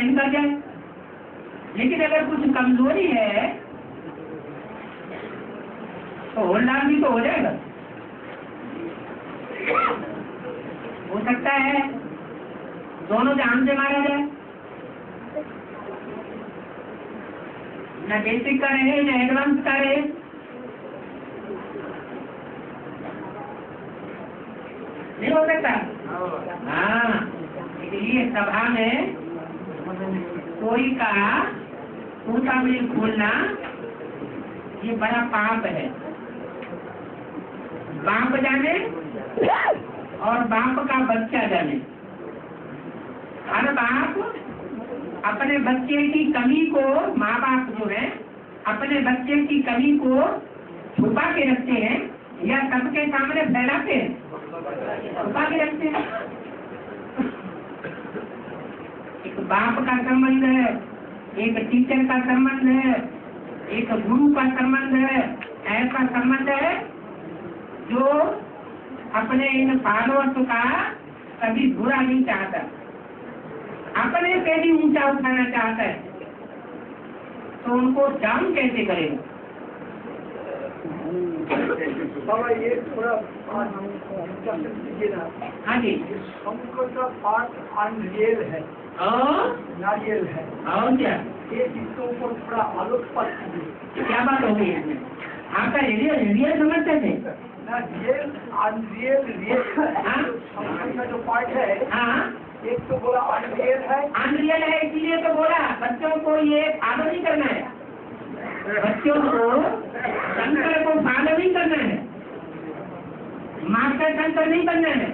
सहन कर जाए। लेकिन अगर कुछ कमजोरी है तो होल्डार भी तो हो जाएगा। हो सकता है दोनों जान से मारा जाए, न बेसिक का रहे न एडवांस का रहे। नहीं हो सकता। हाँ, इसलिए सभा में कोई का पूछा भी खोलना ये बड़ा पाप है। बाप जाने और बाप का बच्चा जाने। हर बाप अपने बच्चे की कमी को, माँ बाप जो है अपने बच्चे की कमी को छुपा के रखते हैं या सबके सामने फैलाते हैं? छुपा के रखते हैं। एक बाप का संबंध है, एक टीचर का संबंध है, एक गुरु का संबंध है। ऐसा संबंध है जो अपने इन फॉलोअर्स का कभी बुरा नहीं चाहता, अपने से भी ऊंचा उठाना चाहता है। तो उनको डाउन कैसे करेगा? बाबा ये थोड़ा हाँ जी, शंकर का पाठ अनरियल है, नारियल है। और क्या ये चीजों को थोड़ा आलोकपात कीजिए। क्या बात हो गई है? आपका रियल समझते थे ना? Real unreal real. शंकर का जो पाठ है, हाँ, एक तो बोला अनरियल है। अनरियल है इसलिए तो बोला बच्चों को ये फॉलो नहीं करना है। बच्चों को शंकर को फॉलो नहीं करना है, मास्टर शंकर नहीं बनना है।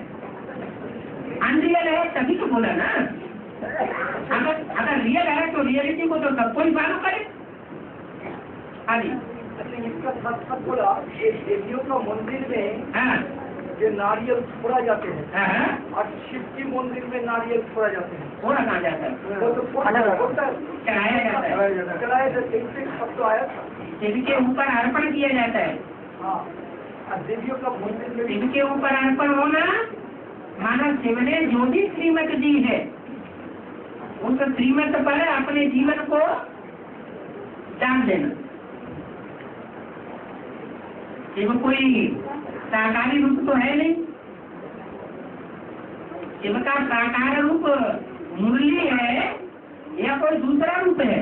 अनरियल है तभी तो बोला ना। अगर रियल है तो रियलिटी को तो सबको ही फॉलो करे। हाँ जी, इसका साथ बोला ये देवियों का मंदिर में हाँ, ये नारियल फोड़ा जाते हैं, हाँ, और शिव जी मंदिर में नारियल फोड़ा जाते हैं। थोड़ा कहाँ जाता है? वो तो होता है, चढ़ाया जाता है, चलाए जाते हैं। सब तो आया था। शिव के ऊपर अर्पण किया जाता है। हाँ, और देवियों का मंदिर में शिव के ऊपर अर्पण होना माना शिव ने जो भी श्रीमत दी है उस श्रीमत पर अपने जीवन को डाल देना। शिव कोई साकारी रूप तो है नहीं। शिव का साकार रूप मुरली है या कोई दूसरा रूप है?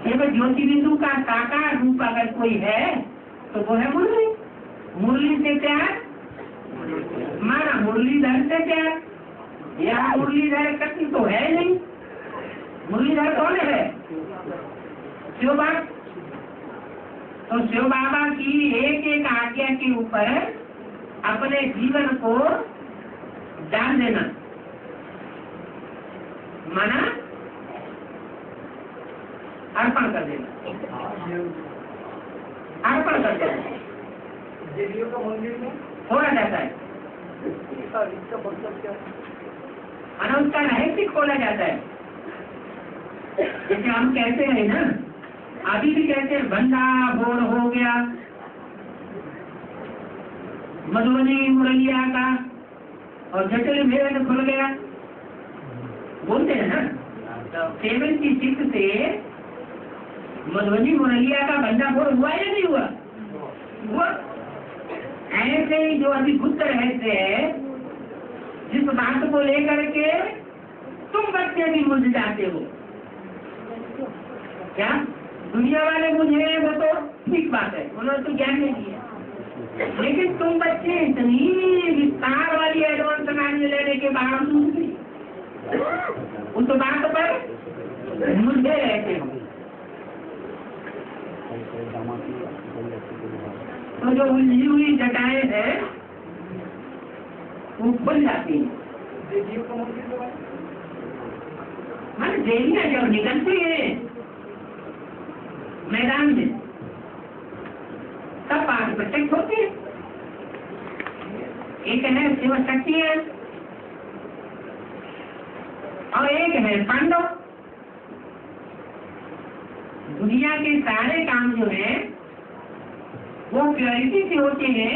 शिव ज्योति बिंदु का साकार रूप अगर कोई है तो वो है मुरली। मुरली से प्यार माना मुरलीधर से प्यार, या मुरलीधर कति तो है नहीं। मुरलीधर कौन है? शिव बाबा। तो शिव बाबा की एक एक आज्ञा के ऊपर अपने जीवन को डाल देना माना अर्पण कर देना, अर्पण कर देना। देवियों का मंदिर में खोला जाता है, इसका मतलब क्या है? माना उसका रहस्य खोला जाता है। जैसे हम कहते हैं ना, अभी भी कहते हैं बंदा भोर हो गया मधुबनी मुरलिया का और जटिल भेद खुल गया, बोलते हैं ना। 76 से मधुबनी मुरलिया का बंदा भोर हुआ या नहीं हुआ? हुआ। ऐसे ही जो अभी गुप्त रहस्य है, जिस बात को लेकर के तुम बच्चे भी मुझ जाते हो, क्या दुनिया वाले मुझे, वो तो ठीक बात है, उन्होंने तो ज्ञान नहीं दिया। लेकिन तुम बच्चे इतनी विस्तार वाली एडवांस नॉलेज लेने के बावजूद भी उस बात पर मुझे रहते हो। तो जो उलझी हुई जटाएं हैं वो खुल जाती है। देवियों का मंदिर में मान देवियां जब निकलती है मैदान में तब बात प्रत्यक्ष होती है। एक है शिव शक्ति है और एक है पांडव। दुनिया के सारे काम जो है वो प्योरिटी से होते हैं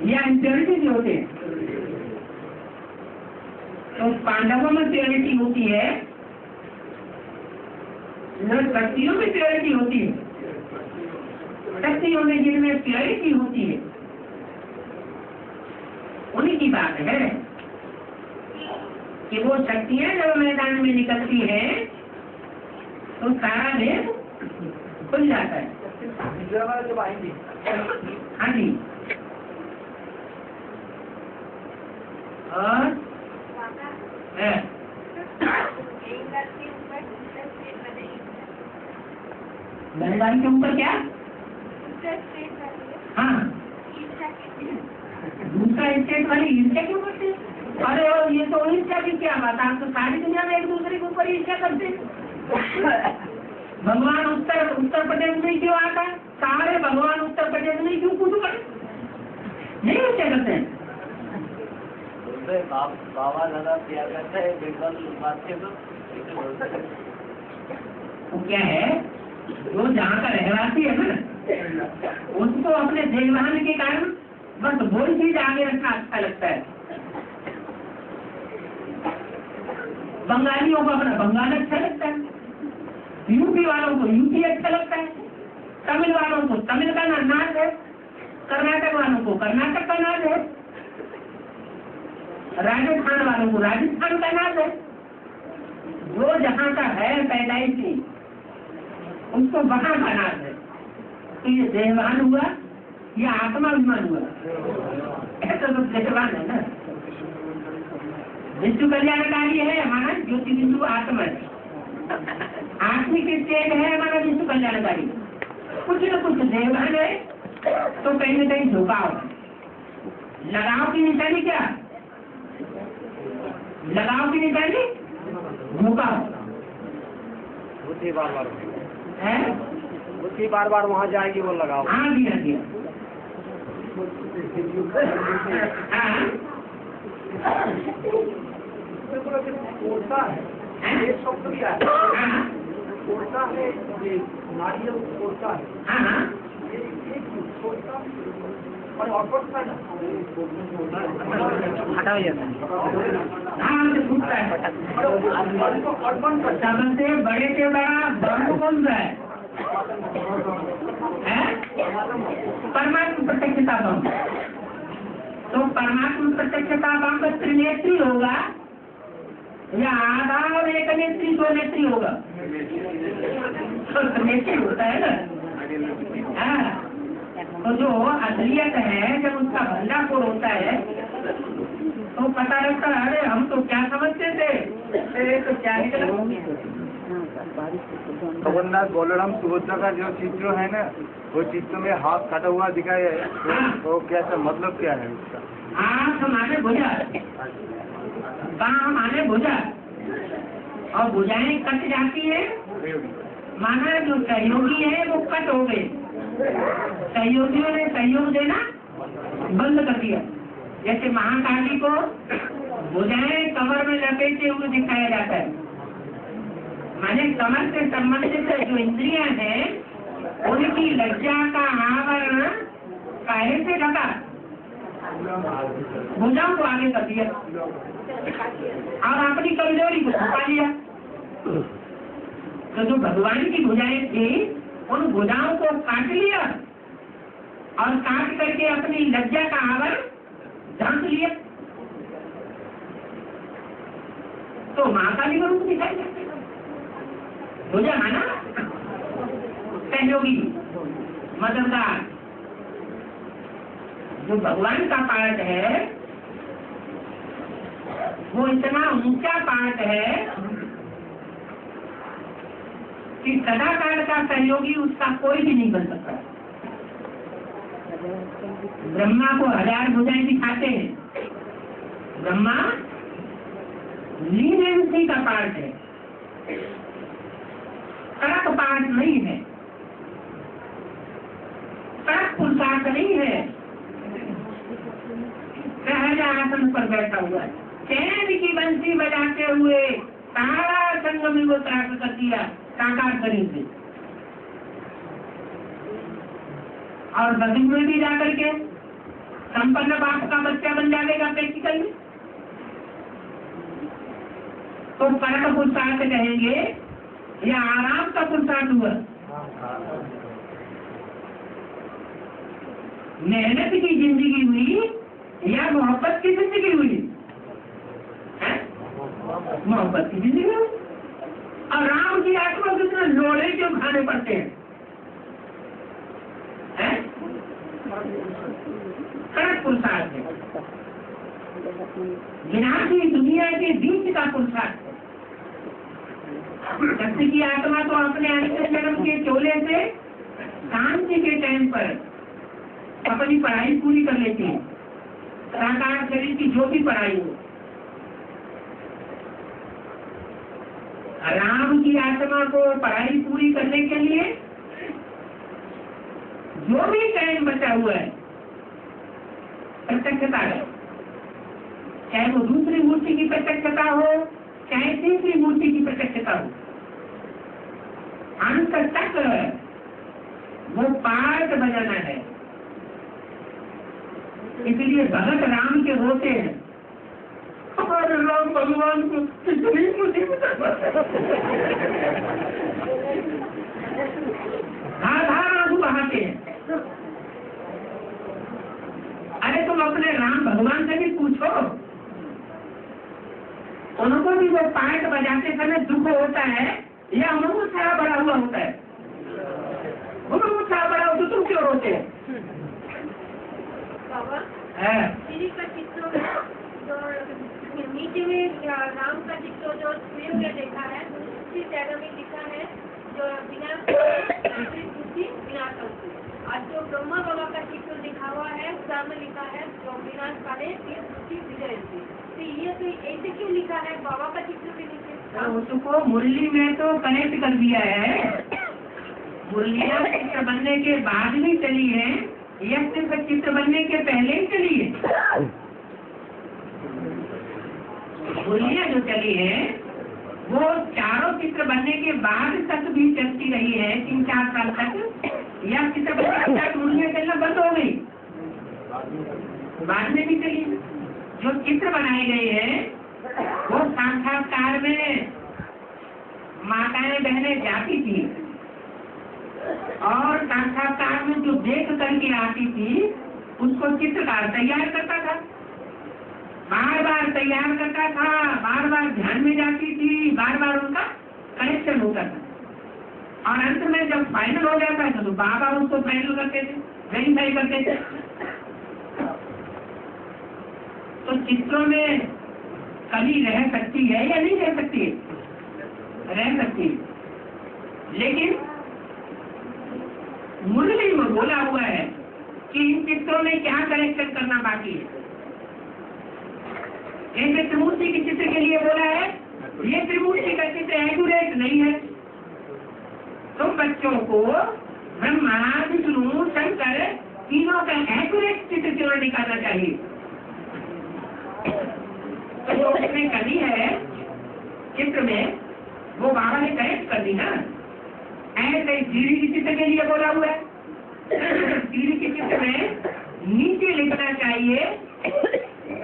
या इम्प्योरिटी से होते हैं? तो पांडवों में प्योरिटी होती है, शक्तियों में प्योरिटी होती है। शक्तियों में जिनमें प्योरिटी होती है उन्हीं की बात है कि वो शक्तियां जब मैदान में निकलती है तो सारा देश खुल जाता है। जब आएंगे हाँ जी। और गंगा के ऊपर क्या? हाँ, दूसरा स्टेट वाली ईर्ष्या क्यों करते? अरे ये तो ईर्ष्या की क्या बात, आप तो सारी दुनिया में एक दूसरे के ऊपर ईर्ष्या करते। भगवान उत्तर प्रदेश में क्यों आता है? सारे भगवान उत्तर प्रदेश में क्यों कूद पड़े? नहीं ईर्ष्या करते हैं। बाबा दादा क्या करते हैं बिल्कुल बात के तो क्या है, जो जहाँ का रहवासी है ना उसको अपने देखभाल के कारण बस वही चीज आगे रखना अच्छा लगता है। बंगालियों को अपना बंगाल अच्छा लगता है, यूपी वालों को यूपी अच्छा लगता है, तमिल वालों को तमिल का नाच है, कर्नाटक वालों को कर्नाटक का नाच है, राजस्थान वालों को राजस्थान का नाच है। वो जहाँ का है पैदाइशी उसको वहाँ का नाच है। तो ये देहवान हुआ या आत्माभिमान हुआ? ऐसा तो देहवान है ना। विश्व कल्याणकारी है हमारा ज्योति बिंदु आत्मा है, आत्मिक स्टेट है हमारा विश्व कल्याणकारी। कुछ न कुछ देहवान है तो कहीं न कहीं झुकाव है। लगाव की निशानी क्या? लगाव की निशानी झुकाव है। उसकी बार बार वहाँ जाएगी वो लगाओ। हाँ जी, हाँ जी, कोटा है एक शब्द भी है, कोटा है ये नारियल कोटा है, और ऑफर है हटा जाता है। सबसे बड़े से बड़ा बम कौन सा है? परमात्मा प्रत्यक्षता बम। तो परमात्मा प्रत्यक्षता बम का त्रिनेत्री होगा या आधा और एक नेत्री दो नेत्री होगा? तो त्रिनेत्री होता है ना। हाँ, तो जो असलियत है जब उसका भंडाफोड़ होता है तो पता लगता है अरे हम तो क्या समझते थे, तो क्या जगन्नाथ बलराम सुभद्रा का जो चित्र है ना, वो चित्र में हाथ काटा हुआ दिखाया है, तो कैसा मतलब क्या है उसका? हाथ माने भुजा, बाँह माने भुजा, और भुजाएं कट जाती है माना जो सहयोगी है वो कट हो गए। सहयोगियों ने सहयोग देना बंद कर दिया। जैसे महाकाली को भुजाएं कमर में लपेटे हुए दिखाया जाता है, माने कमर से संबंधित जो इंद्रियां हैं उनकी लज्जा का आवरण काहे से ढका, भुजाओं को आगे कर दिया और अपनी कमजोरी को छुपा लिया। तो जो भगवान की भुजाएं थी उन भुजाओं को काट लिया और काट करके अपनी लज्जा का आवरण ढक लिया। तो महाकाली का रूप दिखाई देते भुजा माना सहयोगी, मददगार। जो भगवान का पार्ट है वो इतना ऊंचा पार्ट है कि सदाकाल का सहयोगी उसका कोई भी नहीं बन सकता। ब्रह्मा को 1000 भुजाएं दिखाते हैं, ब्रह्मा लीनेंसी का पार्ट है, कड़क पार्ट नहीं है, कड़क पुरुषार्थ नहीं है। सहज आसन पर बैठा हुआ है, चैन की बंसी बजाते हुए सारा संग में वो प्राप्त कर दिया साकार शरीर से। और बदल में भी जाकर के संपन्न बाप का बच्चा बन जाएगा प्रैक्टिकली। तो परम पुरुषार्थ कहेंगे या आराम का पुरुषार्थ हुआ? मेहनत की जिंदगी हुई या मोहब्बत की जिंदगी हुई? मोहब्बत की जिंदगी हुई। और राम की आत्मा कितना लोड़े क्यों खाने पड़ते हैं? कड़क पुरुषार्थ है, विनाशी दुनिया के बीच का पुरुषार्थ है। सत्य की आत्मा तो अपने अंत जन्म के चोले से शांति के टाइम पर अपनी पढ़ाई पूरी कर लेती है, साकार शरीर की जो भी पढ़ाई हो। राम की आत्मा को पढ़ाई पूरी करने के लिए जो भी टाइम बचा हुआ है प्रत्यक्षता है, चाहे वो दूसरी मूर्ति की प्रत्यक्षता हो चाहे तीसरी मूर्ति की प्रत्यक्षता हो, अंत तक वो पाठ बजाना है। इसलिए भगत राम के रोते हैं, हमारे राम भगवान को कितनी मुसीबत धार आंसू बहाते हैं। अरे तुम अपने राम भगवान से भी पूछो, उनको भी वो पाठ बजाते समय दुख होता है या उनको उत्साह बड़ा हुआ होता है? उनको उत्साह बड़ा हो तो तुम क्यों रोते हो? का चित्र जो नीचे में राम का चित्र जो स्वयं में देखा है उसी जगह में लिखा है जो विनाश और जो ब्रह्मा बाबा का चित्र लिखा हुआ है सामने लिखा है जो विनाश काले विजय। तो ये तो ऐसे क्यों लिखा है बाबा का चित्र के नीचे? उसको मुरली में तो कनेक्ट कर दिया है। मुरलियाँ चित्र बनने के बाद भी चली है या सिर्फ चित्र बनने के पहले ही चली है? मुरलियाँ जो चली है वो चारों चित्र बनने के बाद तक भी चलती रही है 3-4 साल तक, या चित्र बनने के बाद मुरलियाँ चलना बंद हो गई? बाद में भी चली। जो चित्र बनाए गए हैं वो साक्षात्कार में माताएं बहनें जाती थी और साक्षात्कार में जो देख करके आती थी उसको चित्रकार तैयार करता था, बार बार तैयार करता था, बार बार ध्यान में जाती थी, बार बार उनका कनेक्शन होता था और अंत में जब फाइनल हो जाता था तो बाबा उसको फाइनल करते थे, वेरीफाई करते थे। तो चित्रों में कमी रह सकती है या नहीं रह सकती है? रह सकती है, लेकिन मुरली में बोला हुआ है कि इन चित्रों में क्या करेक्शन करना बाकी है। जैसे त्रिमूर्ति के चित्र के लिए बोला है ये त्रिमूर्ति का चित्र एक्यूरेट नहीं है, तो बच्चों को ब्रह्मा विष्णु शंकर तीनों का एक्यूरेट चित्र क्यों निकालना चाहिए? तो जो उसमें कमी है चित्र में वो बाबा ने करेक्ट कर दी ना। ऐसे सीढ़ी के चित्र के लिए बोला हुआ है, सीढ़ी के चित्र में नीचे लिखना चाहिए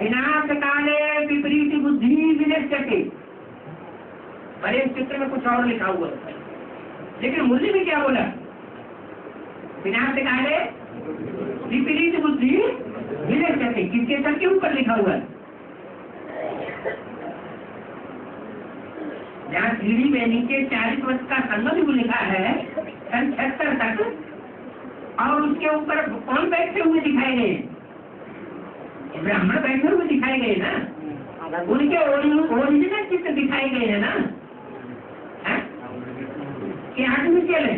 विनाश काले विपरीत बुद्धि विनश्यते, पर इस चित्र में कुछ और लिखा हुआ है। लेकिन मुरली में क्या बोला? विनाश काले विपरीत बुद्धि विनश्यते, किसके सर के ऊपर लिखा हुआ है? जहाँ सीढ़ी में नीचे 40 वर्ष का संगम लिखा है 76 तक, और उसके ऊपर कौन बैठे हुए दिखाए गए? ब्राह्मण बैठे हुए दिखाए गए ना, उनके ओरिजिनल चित्र दिखाए गए हैं ना। कि आर्टिफिशियल है,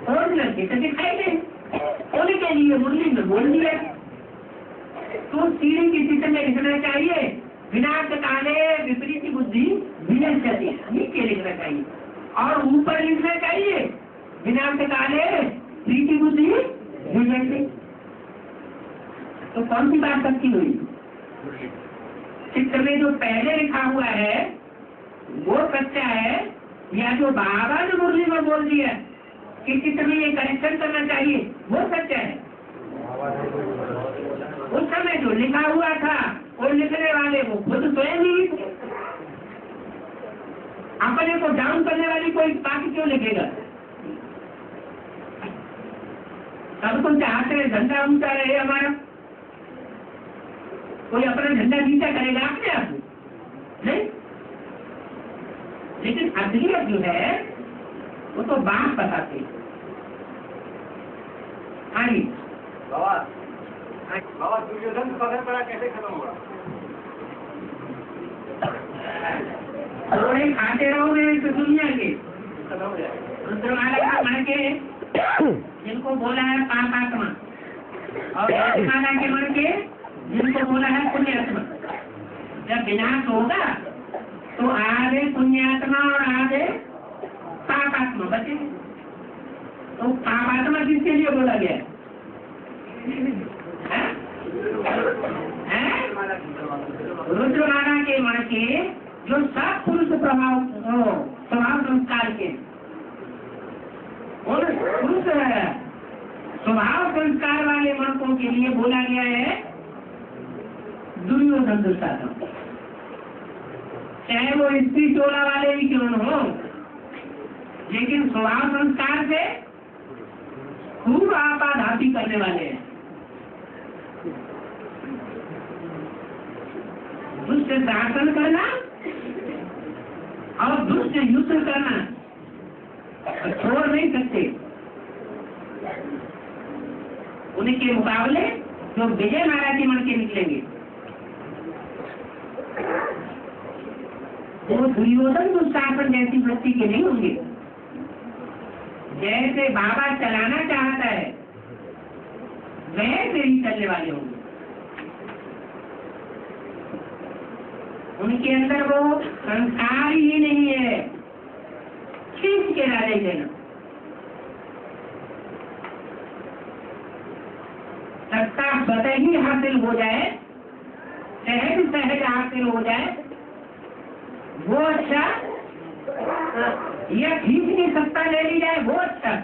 ओरिजिनल चित्र दिखाए गए, उनके लिए मुरली में बोल दिया। तो सीढ़ी के चित्र में लिखना चाहिए विनाश काले विपरीत बुद्धि विनश्यते, नीचे लिखना चाहिए, और ऊपर लिखना चाहिए विनाश काले प्रीति बुद्धि विनश्यते। तो कौन सी बात सच्ची हुई? चित्र में जो पहले लिखा हुआ है वो सच्चा है, या जो बाबा ने मुरली में बोल दिया कि चित्र में ये करेक्शन करना चाहिए वो सच्चा है? उस समय जो लिखा हुआ था और लिखने वाले वो खुद स्वयं ही अपने को डाउन करने वाली कोई पार्टी क्यों लिखेगा? सबको चाहते हैं झंडा ऊंचा रहे हमारा, कोई अपना झंडा नीचा करेगा अपने आप नहीं। लेकिन असलियत जो है वो तो बात बताते हैं। हाँ जी बाबा दुर्योधन पकड़ पड़ा कैसे खत्म हुआ? थोड़े खाते रहोगे तो दुनिया के खत्म हो जाएगा। रुद्रमाला का मन के जिनको बोला है पापात्मा, और रुद्रमाला के मन के जिनको बोला है पुण्यात्मा। जब विनाश होगा तो आधे पुण्यात्मा और आधे पापात्मा बचेंगे। तो पापात्मा किसके लिए बोला गया है? रुद्रमाला के मन के जो सब पुरुष स्वभाव संस्कार के और पुरुष स्वभाव संस्कार वाले मनकों के लिए बोला गया है दुर्योधन दुशासन। चाहे वो स्त्री टोला वाले ही क्यों न हो, लेकिन स्वभाव संस्कार से खूब आपाधापी करने वाले हैं। दुष्ट शासन करना और दुष्ट युद्ध करना छोड़ नहीं सकते। उनके मुकाबले जो विजय माला के मन के निकलेंगे वो दुर्योधन दुशासन जैसी वृत्ति के नहीं होंगे। जैसे बाबा चलाना चाहता है वैसे ही चलने वाले होंगे। उनके अंदर वो संस्कार ही नहीं है खींच के डाले देना। सत्ता स्वतः ही हासिल हो जाए, सहज सहज हासिल हो जाए वो अच्छा, या खींच के सत्ता ले ली जाए वो अच्छा।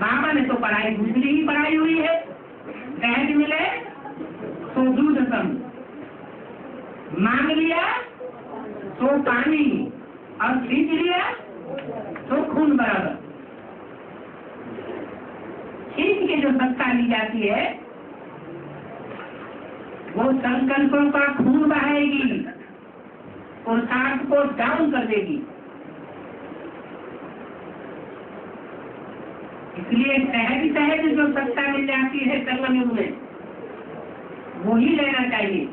बाबा ने तो पढ़ाई दूसरी ही पढ़ाई हुई है, सहज मिले तो दूध सम, मांग लिया तो पानी, और खींच लिया तो खून बराबर। खींच के जो सत्ता ली जाती है वो संकल्पों का खून बहाएगी, पुरुषार्थ को डाउन कर देगी। इसलिए सहज सहज जो सत्ता मिल जाती है संगम में वो ही लेना चाहिए।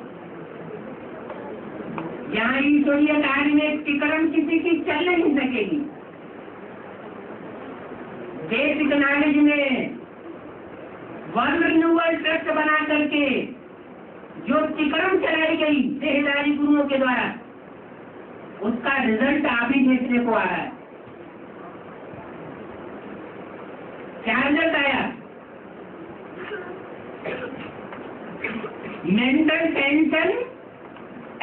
यहाँ ईश्वरीय कार्य में टिकरम किसी की चल नहीं सकेगी। बेसिक नॉलेज में वर्ल्ड रिन्यूअल ट्रस्ट बना करके जो टिकरम चलाई गई देहदारी गुरुओं के द्वारा, उसका रिजल्ट आप ही देखने को आ रहा है। क्या रिजल्ट आया? मेंटल टेंशन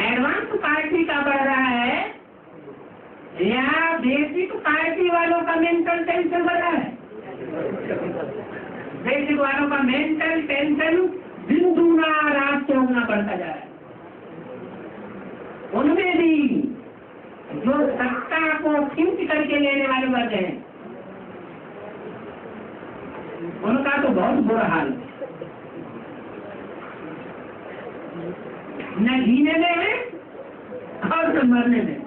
एडवांस पार्टी का बढ़ रहा है या बेसिक पार्टी वालों का मेंटल टेंशन बढ़ रहा है? बेसिक वालों का मेंटल टेंशन दिन दूना रात चौगुना बढ़ता जा रहा है। उनमें भी जो सत्ता को खींच करके लेने वाले वर्ग हैं उनका तो बहुत बुरा हाल है। न जीने में है और न मरने में।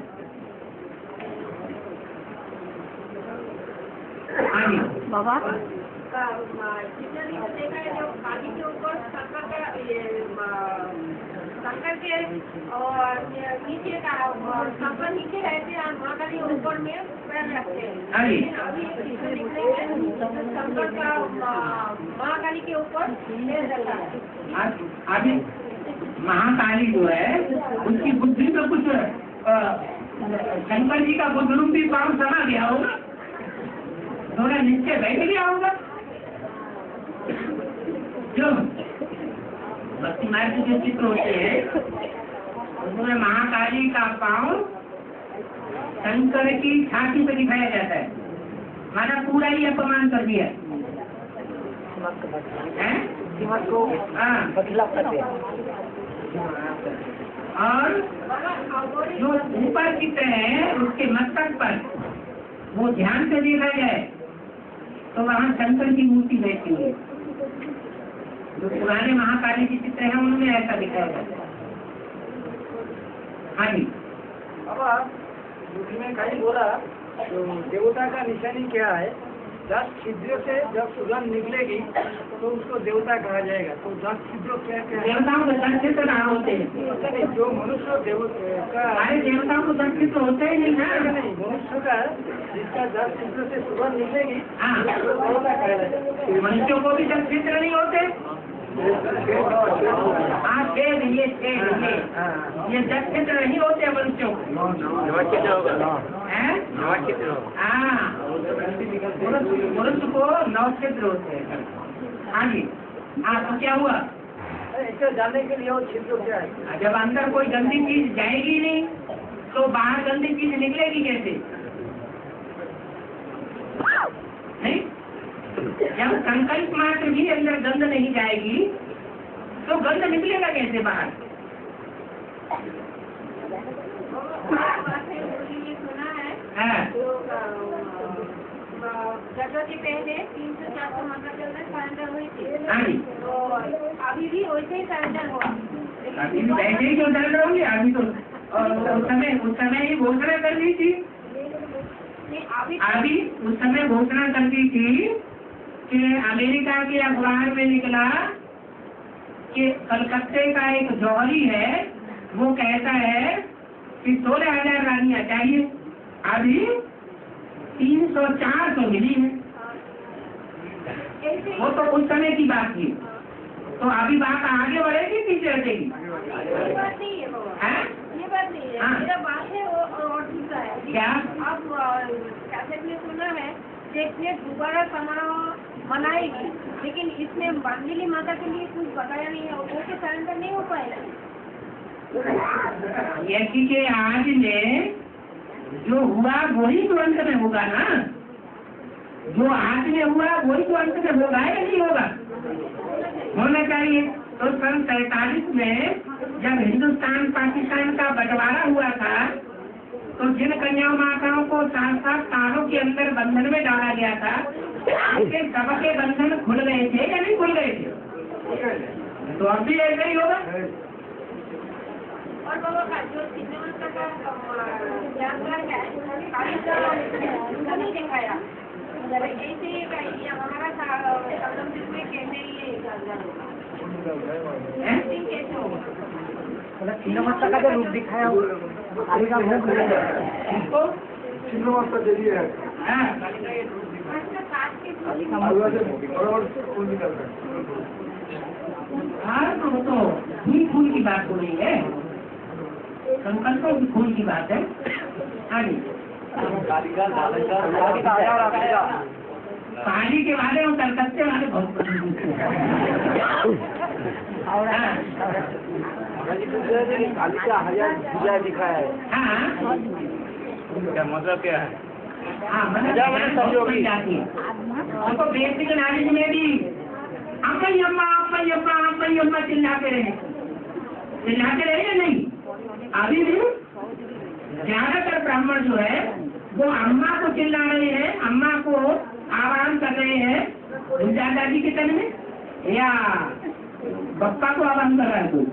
आगे बाबा जितना भी देखा है जो पानी के ऊपर शंकर के और नीचे का शंकर नीचे रहते हैं और महाकाली ऊपर में पैर रखते हैं। लेकिन अभी शंकर का महाकाली के ऊपर पैर रखा है। अभी महाकाली जो है उसकी बुद्धि में कुछ शंकर जी का बुद्ध रूपी पांव समा गया होगा, थोड़ा नीचे बैठ गया होगा। क्यों? भक्ति मार्ग के जो चित्र होते हैं उसमें महाकाली का पांव शंकर की छाती पे दिखाया जाता है, माना पूरा ही अपमान कर दिया है। हाँ और जो ऊपर चित्र है उसके मस्तक पर वो ध्यान से देखा जाए तो वहाँ शंकर की मूर्ति बैठी हुई है। जो पुराने महाकाली के चित्र हैं उनमें ऐसा दिखाया जाता है। हाँ जी। अब उसमें कहीं बोला तो देवता का निशानी क्या है? 10 छिद्रों से जब सुगंध निकलेगी तो उसको देवता कहा जाएगा। तो 10 छिद्रों क्या क्या है? देवताओं को 10 चित्र कहाँ होते हैं? जो मनुष्य देवता अरे देवताओं को 10 चित्र होते ही नहीं ना। नहीं, मनुष्य का जिसका 10 छिद्रों से सुगंध निकलेगी हाँ, उसको देवता कहा जाएगा। मनुष्यों को भी 10 चित्र नहीं होते। हाँ, छेद ये 10 चित्र नहीं होते मनुष्यों को। हैं? हाँ, मनुष्य को 9 चित्र होते हैं। हाँ जी। हाँ, तो क्या हुआ? ऐसा जानने के लिए वो छिद्र क्या है? जब अंदर कोई गंदी चीज जाएगी नहीं तो बाहर गंदी चीज निकलेगी कैसे? नहीं, जब संकल्प मात्र भी अंदर गंध नहीं जाएगी तो गंध निकलेगा कैसे बाहर? सुना है हाँ, जगह के पहले 300-400 मंत्र के अंदर सरेंडर हुई थी। हाँ जी। तो अभी भी वैसे ही सरेंडर हुआ। अभी भी वैसे ही क्यों डर रहोगे? अभी तो उस समय ही घोषणा कर दी थी। अभी उस समय घोषणा कर दी थी कि अमेरिका के अखबार में निकला कि कलकत्ते का एक जौहरी है, वो कहता है कि 16,000 रानियां चाहिए। अभी 300-400 मिली है। वो तो उस समय की बात थी। तो अभी बात आगे बढ़ेगी पीछे हटेगी? ये बात नहीं है बाबा। हैं? ये बात नहीं है। हाँ। मेरा बात है और दूसरा है। क्या? अब कैसेट में सुना है कि दोबारा समारोह मनाएगी, लेकिन इसमें बांधली माता के लिए कुछ बताया नहीं है। वो तो सरेंडर नहीं हो पाएगा। यही के आज में जो हुआ वही तो अंत में होगा ना। जो आज में हुआ वही तो अंत में होगा या नहीं होगा? होना चाहिए। तो सन 47 में जब हिंदुस्तान पाकिस्तान का बंटवारा हुआ था तो जिन कन्याओं माताओं को 7-7 सालों के अंदर बंधन में डाला गया था उनके सबके बंधन खुल गए थे या नहीं खुल गए थे? तो अब भी ऐसा ही होगा। और बाबा का जो सिद्धांत का जानकार है नहीं दिखाया ऐसे हमारा संबंधित में कैसे ये कैसे होगा? छिन्नमस्ता का जो रूप दिखाया काली का मुख इसको छिन्नमस्ता दे दिया है। हाँ, काली का मुख तो फूल की बात हो रही है। संकल्पों की फूल की बात है। हाँ जी। पहाड़ी के वाले और कलकत्ते वाले बहुत काली का हरिया दिखा है। हाँ, क्या मतलब क्या है? हाँ, मतलब जाती है। उनको बेसिक नॉलेज में भी अम्मा चिल्लाते रहे या नहीं? अभी भी ज्यादातर ब्राह्मण जो है वो अम्मा को चिल्ला रहे हैं, अम्मा को आह्वान कर रहे हैं दादाजी के तन में, या बप्पा को आह्वान कर रहा है कोई?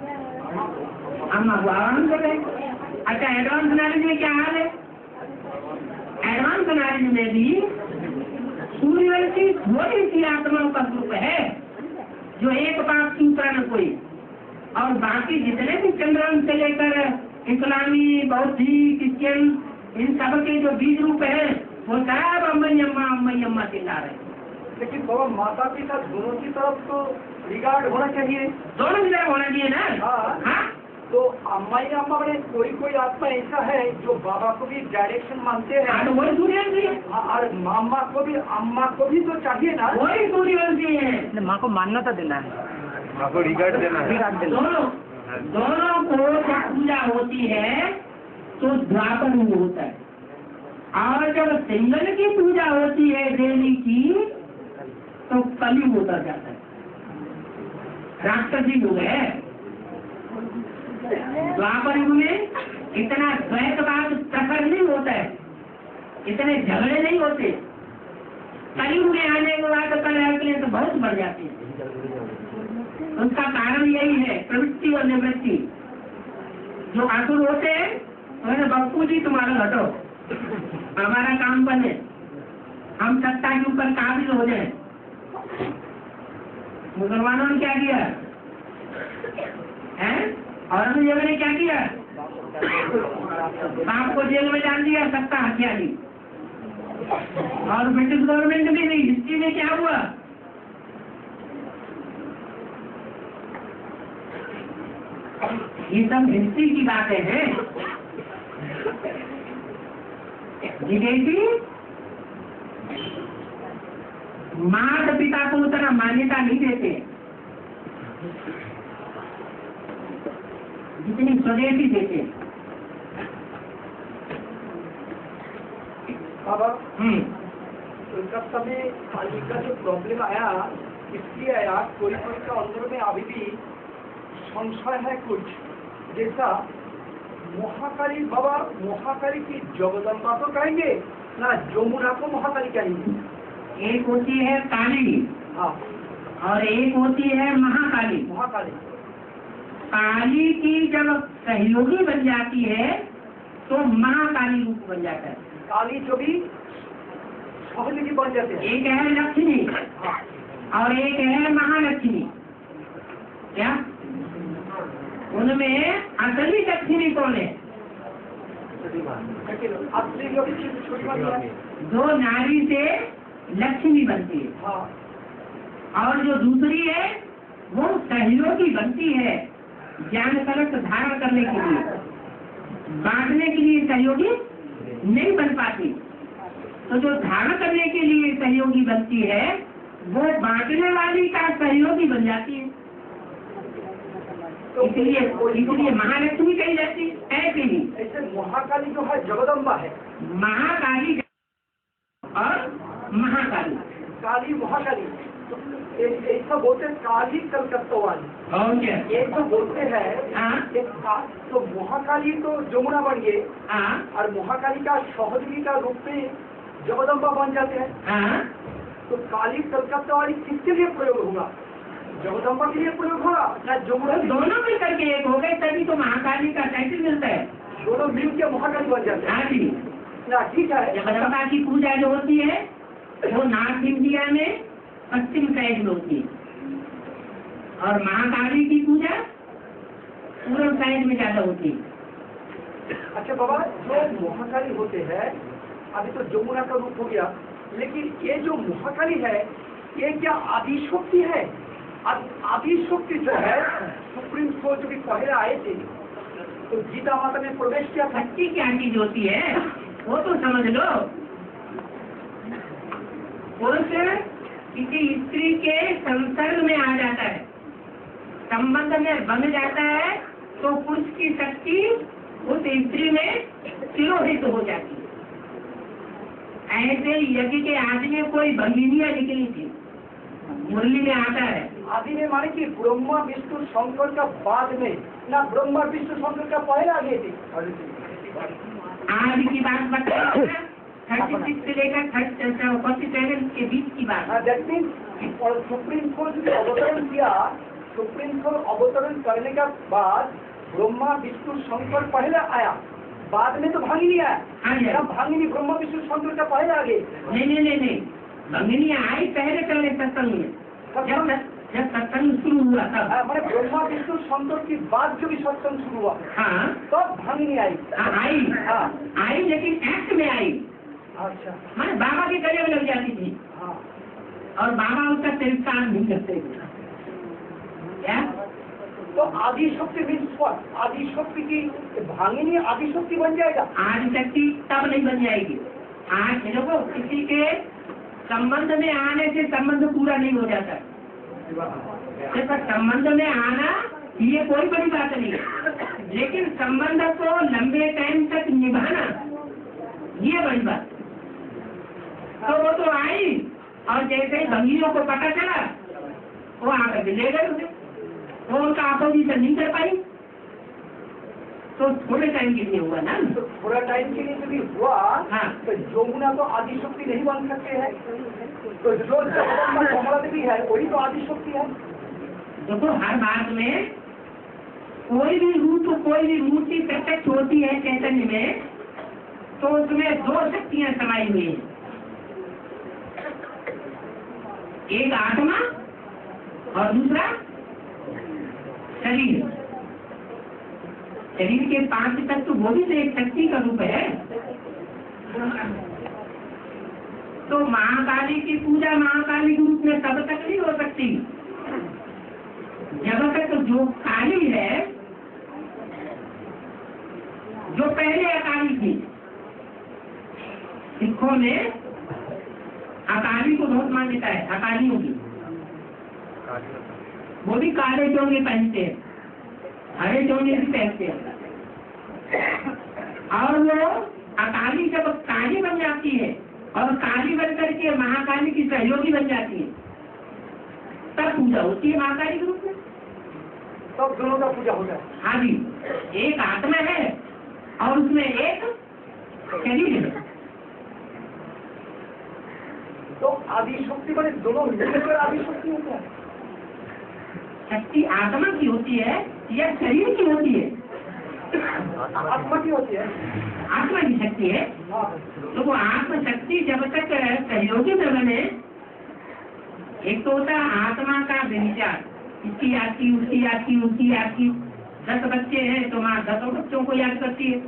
अम्मा को आह्वान कर रहे हैं। अच्छा, एडवांस नॉलेज में क्या हाल है? एडवांस नॉलेज में भी सूर्यवंशी थोड़ी सी आत्माओं का ग्रुप है जो एक बात सूत्रा न कोई, और बाकी जितने भी चंद्रवंश से लेकर इस्लामी, बौद्धिक, क्रिश्चियन, इन सब के जो बीज रूप है वो सब अम्मा चिल्ला रहे हैं। लेकिन बाबा माता पिता दोनों की तरफ तो रिगार्ड होना चाहिए। दोनों की तरफ होना चाहिए ना। हाँ। हाँ? तो अम्मा में कोई आत्मा ऐसा है जो बाबा को भी डायरेक्शन मानते हैं। हाँ, तो वही सूर्यवंशी है। और अम्मा को भी तो चाहिए ना। वही सूर्यवंशी है। माँ को मान्यता देना है, माँ को रिगार्ड देना है। दोनों को जब पूजा होती है तो द्वापर में होता है, और जब सिंगल की पूजा होती है देवी की तो कलयुग होता जाता है। राक्षसी युग है। द्वापर युग में इतना द्वैतवाद प्रखर नहीं होता है, इतने झगड़े नहीं होते। कलयुग में आने के बाद कलह के लिए तो बहुत बढ़ जाते हैं। उसका कारण यही है प्रवृत्ति और निवृत्ति। जो आसुर होते हैं उन्हें बप्पू जी तुम्हारा हटो, हमारा काम बने, हम सत्ता के ऊपर काबिल हो जाए। मुसलमानों ने क्या किया है? औरंगजेब ने क्या किया? बाप को जेल में डाल दिया, सत्ता हत्या दी। और ब्रिटिश गवर्नमेंट में भी हिस्ट्री में क्या हुआ? ये सब हिस्ट्री की बातें हैं। विदेशी माता पिता को उतना मान्यता नहीं देते जितनी स्वदेशी देते। बाबा उनका समय का जो प्रॉब्लम आया इसलिए आया, कोई का अंदर में अभी भी संशय है कुछ, जैसा महाकाली। बाबा महाकाली की जगदम्बा तो कहेंगे ना, जमुना को महाकाली कहेंगे? एक होती है काली, हाँ, और एक होती है महाकाली। महाकाली काली की जब सहयोगी बन जाती है तो महाकाली रूप बन जाता है। काली जो भी सहयोगी बन जाते हैं, एक है लक्ष्मी हाँ, और एक है महालक्ष्मी। क्या उनमें असली लक्ष्मी कौन है? असली जो भी छोटी बात है, दो नारी से लक्ष्मी बनती है, हाँ, और जो दूसरी है वो सहयोगी बनती है ज्ञान कलश धारण करने के लिए, बांटने के लिए सहयोगी नहीं बन पाती। तो जो धारण करने के लिए सहयोगी बनती है वो बांटने वाली का सहयोगी बन जाती है। तो इसलिए महालक्ष्मी कही जाती है। ऐसे ही ऐसे महाकाली जो है जगदम्बा है, महाकाली और महाकाली। काली महाकाली तो ऐसा बोलते हैं, काली कलकत्ता वाली। और क्या? एक तो बोलते हैं तो महाकाली तो जमुना बन गए, और महाकाली का सहयोगी का रूप में जगदम्बा बन जाते हैं। तो काली कलकत्ता वाली किसके लिए प्रयोग होगा? जगदम्बा के लिए प्रयोग होगा ना जमुना? दोनों मिल करके एक हो गए, तभी तो महाकाली का टाइटल मिलता है। दोनों मिल के महाकाली बन जाते हैं। हाँ जी। ना ठीक है। जगदम्बा की पूजा जो होती है वो नॉर्थ इंडिया में पश्चिम साइड में होती है, और महाकाली की पूजा पूर्व साइड में ज्यादा होती है। अच्छा बाबा, जो महाकाली होते हैं, अभी तो जमुना का रूप हो गया, लेकिन ये जो महाकाली है ये क्या आदिशक्ति है? आदिशक्ति जो है सुप्रीम कोर्ट जो भी पहले आए थे तो गीता माता ने प्रवेश किया था। शक्ति क्या चीज होती है वो तो समझ लो। पुरुष किसी स्त्री के संसर्ग में आ जाता है, संबंध में बन जाता है, तो पुरुष की शक्ति उस स्त्री में तिरोहित हो जाती है। ऐसे यज्ञ के आदि में कोई भंगिनियां निकली थी, मुरली में आता है। आदि में माने कि ब्रह्मा विष्णु शंकर का बाद में ना, ब्रह्मा विष्णु शंकर का पहले आ गए थे। आज की बात बताइए, 36 से लेकर 47 के बीच की बात। दैट मीन्स और सुप्रीम कोर्ट ने अवतरण किया, सुप्रीम कोर्ट अवतरण करने के बाद ब्रह्मा विष्णु शंकर पहले आया, बाद में तो भांगिनी आया। भांगिनी ब्रह्मा विष्णु शंकर का पहले आ गए। नहीं, भांगिनी आई पहले सत्संग में, जब सत्संग शुरू हुआ तब। मैंने ब्रह्मा विष्णु शंकर की बाद जो भी सत्संग शुरू हुआ, हाँ, तो भांगिनी आई। आई लेकिन एक्ट में आई। अच्छा, मैंने बाबा के गले में लग जाती थी, हाँ, और बाबा उसका तिरस्कार नहीं करते थे। क्या? तो आदिशक्ति मीन्स व्हाट? आदिशक्ति की भांगिनी आदिशक्ति बन जाएगा? आदिशक्ति तब नहीं बन जाएगी। आज देखो, किसी के संबंध में आने से संबंध पूरा नहीं हो जाता। देखो, संबंध में आना ये कोई बड़ी बात नहीं है, लेकिन संबंध को लंबे टाइम तक निभाना ये बड़ी बात। तो वो तो आई, और जैसे ही भंगियों को पता चला वो आकर ले गए उसे, वो उनका अपोजिशन नहीं कर पाई। तो थोड़े टाइम के लिए हुआ ना। तो थोड़ा टाइम के लिए यदि हुआ हाँ। तो यमुना तो आदि शक्ति नहीं बन सकते हैं। तो जो जगदम्बा कमला देवी है वही तो आदि शक्ति है। देखो हर बात में कोई भी रूप कोई भी मूर्ति प्रत्यक्ष होती है चैतन्य में तो उसमें दो शक्तियां समाई हुई हैं, एक आत्मा और दूसरा शरीर। शरीर के 5 तत्व वो भी तो एक शक्ति का रूप है। तो महाकाली की पूजा महाकाली के रूप में तब तक नहीं हो सकती जब तक जो काली है, जो पहले अकाली थी। सिखों में अकाली को बहुत मान्यता है, अकालियों की। वो भी काले चोंगे पहनते हैं, हरे चोंगे भी पहनते हैं। और वो अकाली जब काली बन जाती है और काली बन करके महाकाली की सहयोगी बन जाती है तब पूजा होती है महाकाली के रूप में। तब दोनों का पूजा होता है। हाँ जी, एक आत्मा है और उसमें एक शरीर है। तो आदि शक्ति बने दोनों मिलकर आदि शक्ति होता है। शक्ति आत्मा की होती है या शरीर की होती है? आत्मा की होती है। आत्मा की शक्ति है। तो वो आत्म शक्ति जब तक सहयोगी न बने, एक तो होता है आत्मा का विचार, इसकी याद की उसकी याद की उसकी याद की। 10 बच्चे हैं तो माँ 10 बच्चों को याद करती है।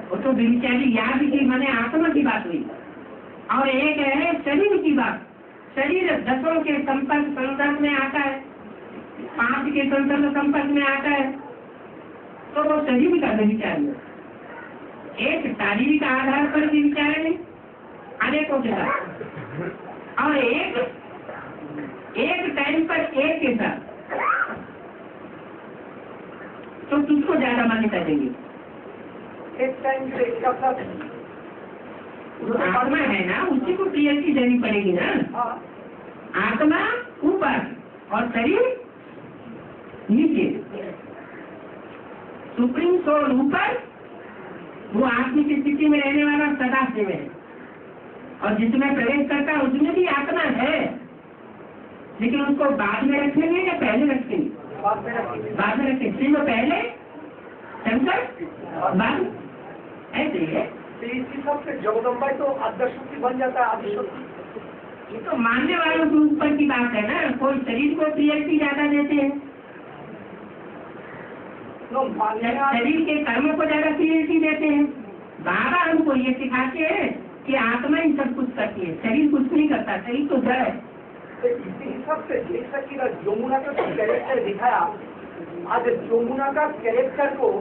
वो तो विचारी याद की माने आत्मा की बात हुई। और एक है शरीर की बात। शरीर 10 के संपर्क में आता है, 5 के संपर्क में आता है, तो वो शरीर का विचार है। एक शारीरिक आधार पर भी विचार है अनेकों के साथ, और एक टाइम पर एक के साथ। तो किसको ज्यादा मान्यता देंगे? एक टाइम पे एक साथ जो आत्मा है ना उसी को प्रियति देनी पड़ेगी ना। आत्मा ऊपर और शरीर नीचे। सुप्रीम सोल ऊपर, वो आत्मिक स्थिति में रहने वाला सदा शिव है, और जिसमें प्रवेश करता है उसमें भी आत्मा है, लेकिन उसको बाद में रखेंगे या पहले रखेंगे? बाद में रखेंगे। शिव पहले, शंकर बाद, ऐसे ही है। इसी सबसे जगदम्बा तो आद्यशक्ति बन जाता है, आदिशक्ति। ये तो मानने वालों के ऊपर की बात है ना। कोई शरीर को प्रियति ज्यादा देते हैं, शरीर के कर्मों को ज्यादा प्रियति देते हैं। बाबा हमको ये सिखाते हैं कि आत्मा ही सब कुछ करती है, शरीर कुछ नहीं करता, शरीर तो जड़ है। तो इसी हिसाब से देख सकेगा यमुना का जो कैरेक्टर दिखाया, आज यमुना का कैरेक्टर को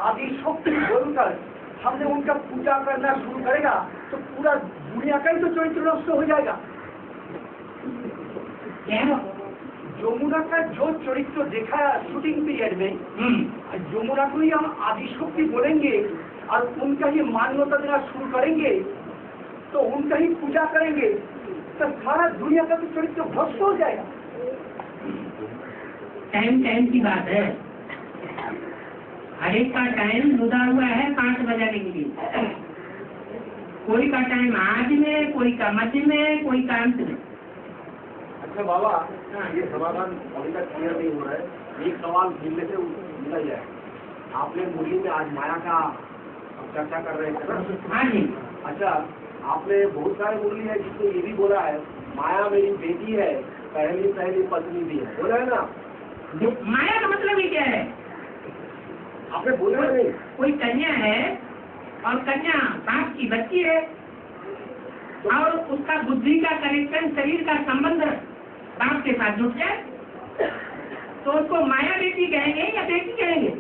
आदिशक्ति बोलकर हमने उनका पूजा करना शुरू करेगा तो पूरा दुनिया का ही तो चरित्र नष्ट हो जाएगा। यमुना का जो चरित्र देखा शूटिंग पीरियड में, यमुना को ही हम आदिशक्ति बोलेंगे और उनका ही मान्यता देना शुरू करेंगे, तो उनका ही पूजा करेंगे, तो सारा दुनिया का तो चरित्र भ्रष्ट हो जाएगा। टाइम की बात है। हर एक का टाइम जुदा हुआ है 5 बजाने के लिए। कोई का टाइम आज में, कोई का मध्य में, कोई का अंत में। अच्छा बाबा, ये समाधान अभी तक क्लियर नहीं हो रहा है। एक सवाल मिलने से मिला जाए। आपने मुरली में आज माया का चर्चा कर रहे थे ना? हाँ जी। अच्छा, आपने बहुत सारे मुरली है जिसने ये भी बोला है माया मेरी बेटी है, पहली पत्नी भी है, बोला है ना? माया का मतलब ही क्या है? आपने बोला नहीं? कोई कन्या है और कन्या बाप की बच्ची है, और उसका बुद्धि का कनेक्शन, शरीर का संबंध बाप के साथ जुट जाए तो उसको माया बेटी कहेंगे या बेटी कहेंगे?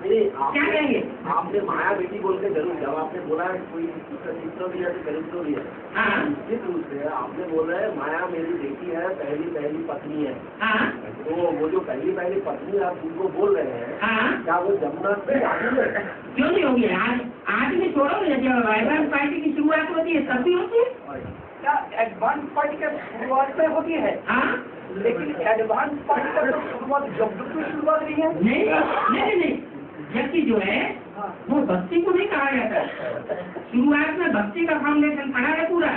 क्या कहेंगे? आपने माया बेटी बोल के जरूर जब आपने बोला है कोई चरित्र भी है, चरित्र भी है। हाँ। निश्चित रूप से आपने बोला है माया मेरी बेटी है, पहली पत्नी है। हाँ। तो वो जो पहली पत्नी आप उनको बोल रहे हैं, हाँ। क्या वो जमुना से आदमी है? क्यों नहीं होगी? आज में छोड़ो, जब वाइब्रेंट पार्टी की शुरुआत होती है तब भी होती है। क्या एडवांस पार्टी का शुरुआत में होती है, हाँ लेकिन एडवांस पार्टी का तो शुरुआत जब की शुरुआत नहीं है। नहीं जबकि जो है वो भक्ति को नहीं कहा जाता। शुरुआत में भक्ति का फाउंडेशन पड़ा है पूरा।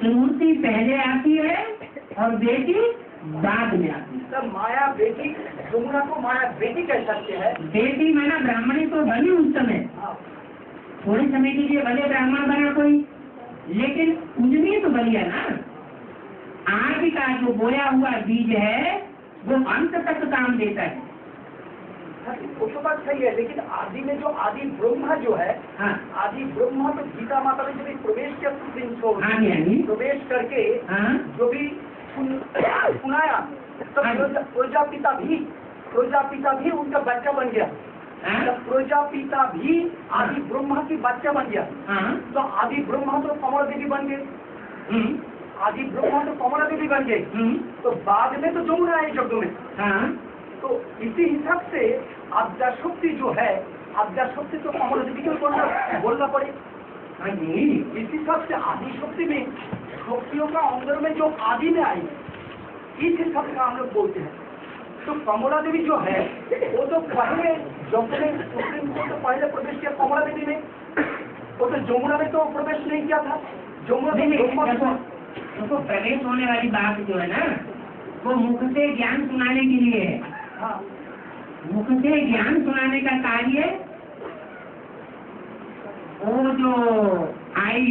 मूर्ति पहले आती है और बेटी बाद में आती है। तब माया बेटी, यमुना को माया बेटी कह सकते हैं। बेटी माना ब्राह्मणी तो बनी उस समय, थोड़े समय के लिए भले ब्राह्मण बना कोई, लेकिन पूजनीय तो बनी है ना। आज का जो बोया हुआ बीज है वो अंत तक काम देता है। वो तो बात सही है, लेकिन आदि में जो आदि ब्रह्मा जो है, हाँ आदि ब्रह्मा तो गीता माता ने जब प्रवेश किया हाँ जी प्रवेश करके हाँ जो भी सुनाया, तब प्रजापिता भी उनका बच्चा बन गया। प्रजापिता भी आदि ब्रह्मा की बच्चा बन गया। तो आदि ब्रह्मा तो कमला देवी बन गए, आदि ब्रह्मा तो कमला देवी बन गए। तो बाद में तो जमुना है जग में। तो इसी हिसाब से आद्या शक्ति जो है, आद्या शक्ति तो कमला देवी को बोलना पड़े। इस हिसाब से आदि शक्ति में शक्तियों का अंदर में जो आदि में आई, इस हिसाब का हम लोग बोलते हैं। तो कमला देवी जो है वो तो पहले जब सुप्रीम कोर्ट तो पहले प्रवेश किया कमला देवी में, वो तो जमुना में तो प्रवेश नहीं किया था। जमुना तो प्रवेश होने वाली बात जो है ना, वो मुख से ज्ञान सुनाने के लिए है। हाँ, मुख से ज्ञान सुनाने का कार्य वो जो आई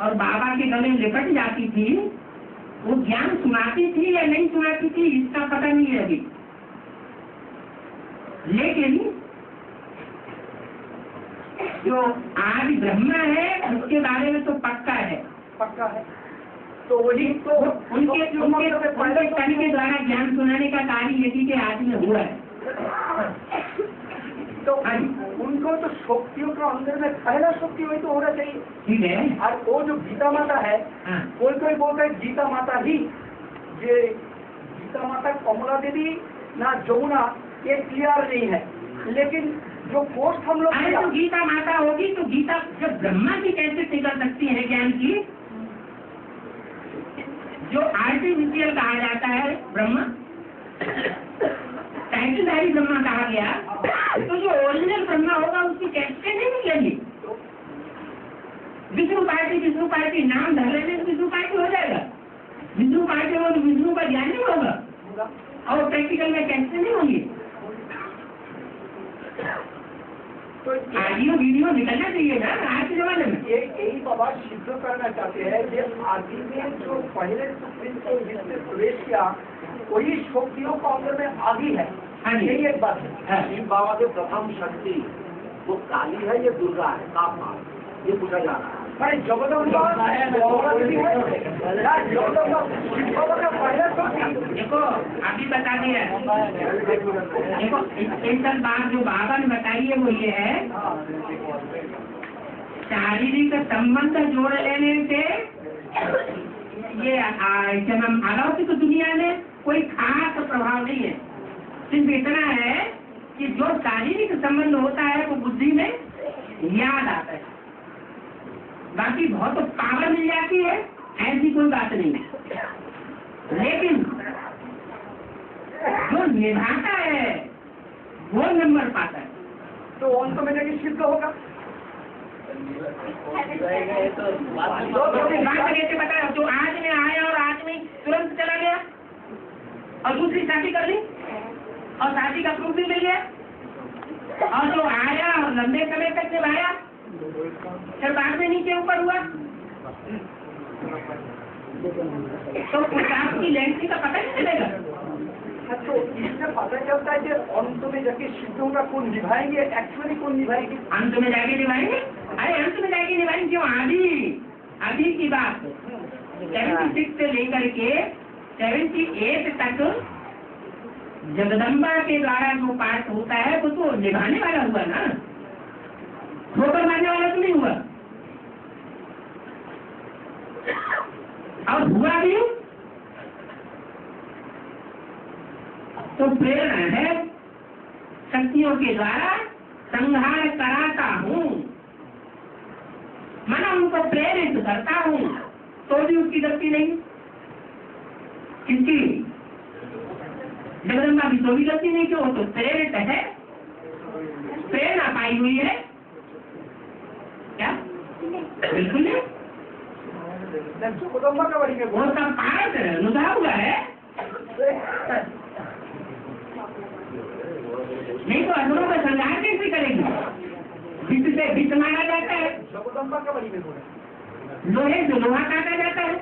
और बाबा के गले लिपट जाती थी, वो ज्ञान सुनाती थी या नहीं सुनाती थी इसका पता नहीं है अभी। लेकिन जो आदि ब्रह्मा है उसके बारे में तो पक्का है। तो वही तो उनके तन के द्वारा ज्ञान सुनाने का कार्य यदि के हाथ में हुआ है। तो उनको तो शक्तियों का अंदर में पहला शक्ति वही तो होना चाहिए। ठीक है। और वो जो गीता माता है, कोई बोलता है गीता माता ही, ये गीता माता कमला देवी ना जमुना, ये क्लियर नहीं है। लेकिन जो पोस्ट हम लोग तो गीता माता होगी तो गीता जब ब्रह्मा की कैसे निकल सकती है ज्ञान की, जो आर्टिफिशियल कहा जाता है ब्रह्मा, टाइटलधारी ब्रह्मा कहा गया, तो जो ओरिजिनल ब्रह्मा होगा उसकी कैसे नहीं निकलेगी। विष्णु पार्टी नाम धर लेने से विष्णु पार्टी हो जाएगा। विष्णु पार्टी हो तो विष्णु का ज्ञान नहीं होगा और प्रैक्टिकल में कैसे नहीं होंगे। तो ऑडियो वीडियो निकलना चाहिए ना आज के जमाने में। यही बाबा सिद्ध करना चाहते हैं कि आदि में जो पहले सुप्रीम कोर्ट जिसने प्रवेश किया वही शक्तियों का अंदर में आदि है। यही एक बात है। शिव बाबा के प्रथम शक्ति वो काली है, ये दुर्गा है, साफ बात ये पूछा जा रहा है। अरे जगदम्बा देखो अभी बता दिया। देखो स्पेशल बात जो बाबा ने बताई है वो ये है, शारीरिक संबंध जोड़ लेने से ये अलौकिक दुनिया में कोई खास प्रभाव नहीं है। सिर्फ इतना है कि जो शारीरिक संबंध होता है वो बुद्धि में याद आता है, बाकी बहुत पावर मिल जाती है, ऐसी कोई बात नहीं। लेकिन जो निभाता है वो नंबर पाता है। तो अंत में जाके सिद्ध होगा। बात कैसे बताया, जो आज में आया और आज में तुरंत चला गया और दूसरी शादी कर ली और शादी का प्रूफ भी मिल गया, और जो आया और लंबे समय तक निभाया फिर बाद में नीचे ऊपर हुआ, तो आपकी लेंथ का पता नहीं चलेगा। तो इससे पता चलता है कि अंत में जाके सिद्धों का कौन निभाएंगे, एक्चुअली कौन निभाएंगे। अंत में जाके निभाएंगे, अरे अंत में जाके निभाएंगे क्यों, आदि की बात 76 से लेकर के 78 तक जगदम्बा के द्वारा जो पाठ होता है वो तो निभाने वाला हुआ ना, ठोकर मारने वाला तो नहीं हुआ। और हुआ भी तो प्रेरणा है, शक्तियों के द्वारा संहार कराता हूँ, मैं उनको प्रेरित करता हूँ तो भी उसकी गलती नहीं। किसकी? जगदम्बा की तो भी गलती नहीं, क्यों? तो प्रेरित है, प्रेरणा पाई हुई है। क्या? बिल्कुल नहीं। जगदम्बा का बड़ी वो सब पाठ अनुसार हुआ है, नहीं तो असुरों का संहार कैसे करेगी? विष से विष मारा जाता है, जगदम्बा का बड़ी में लोहे से लोहा काटा जाता है।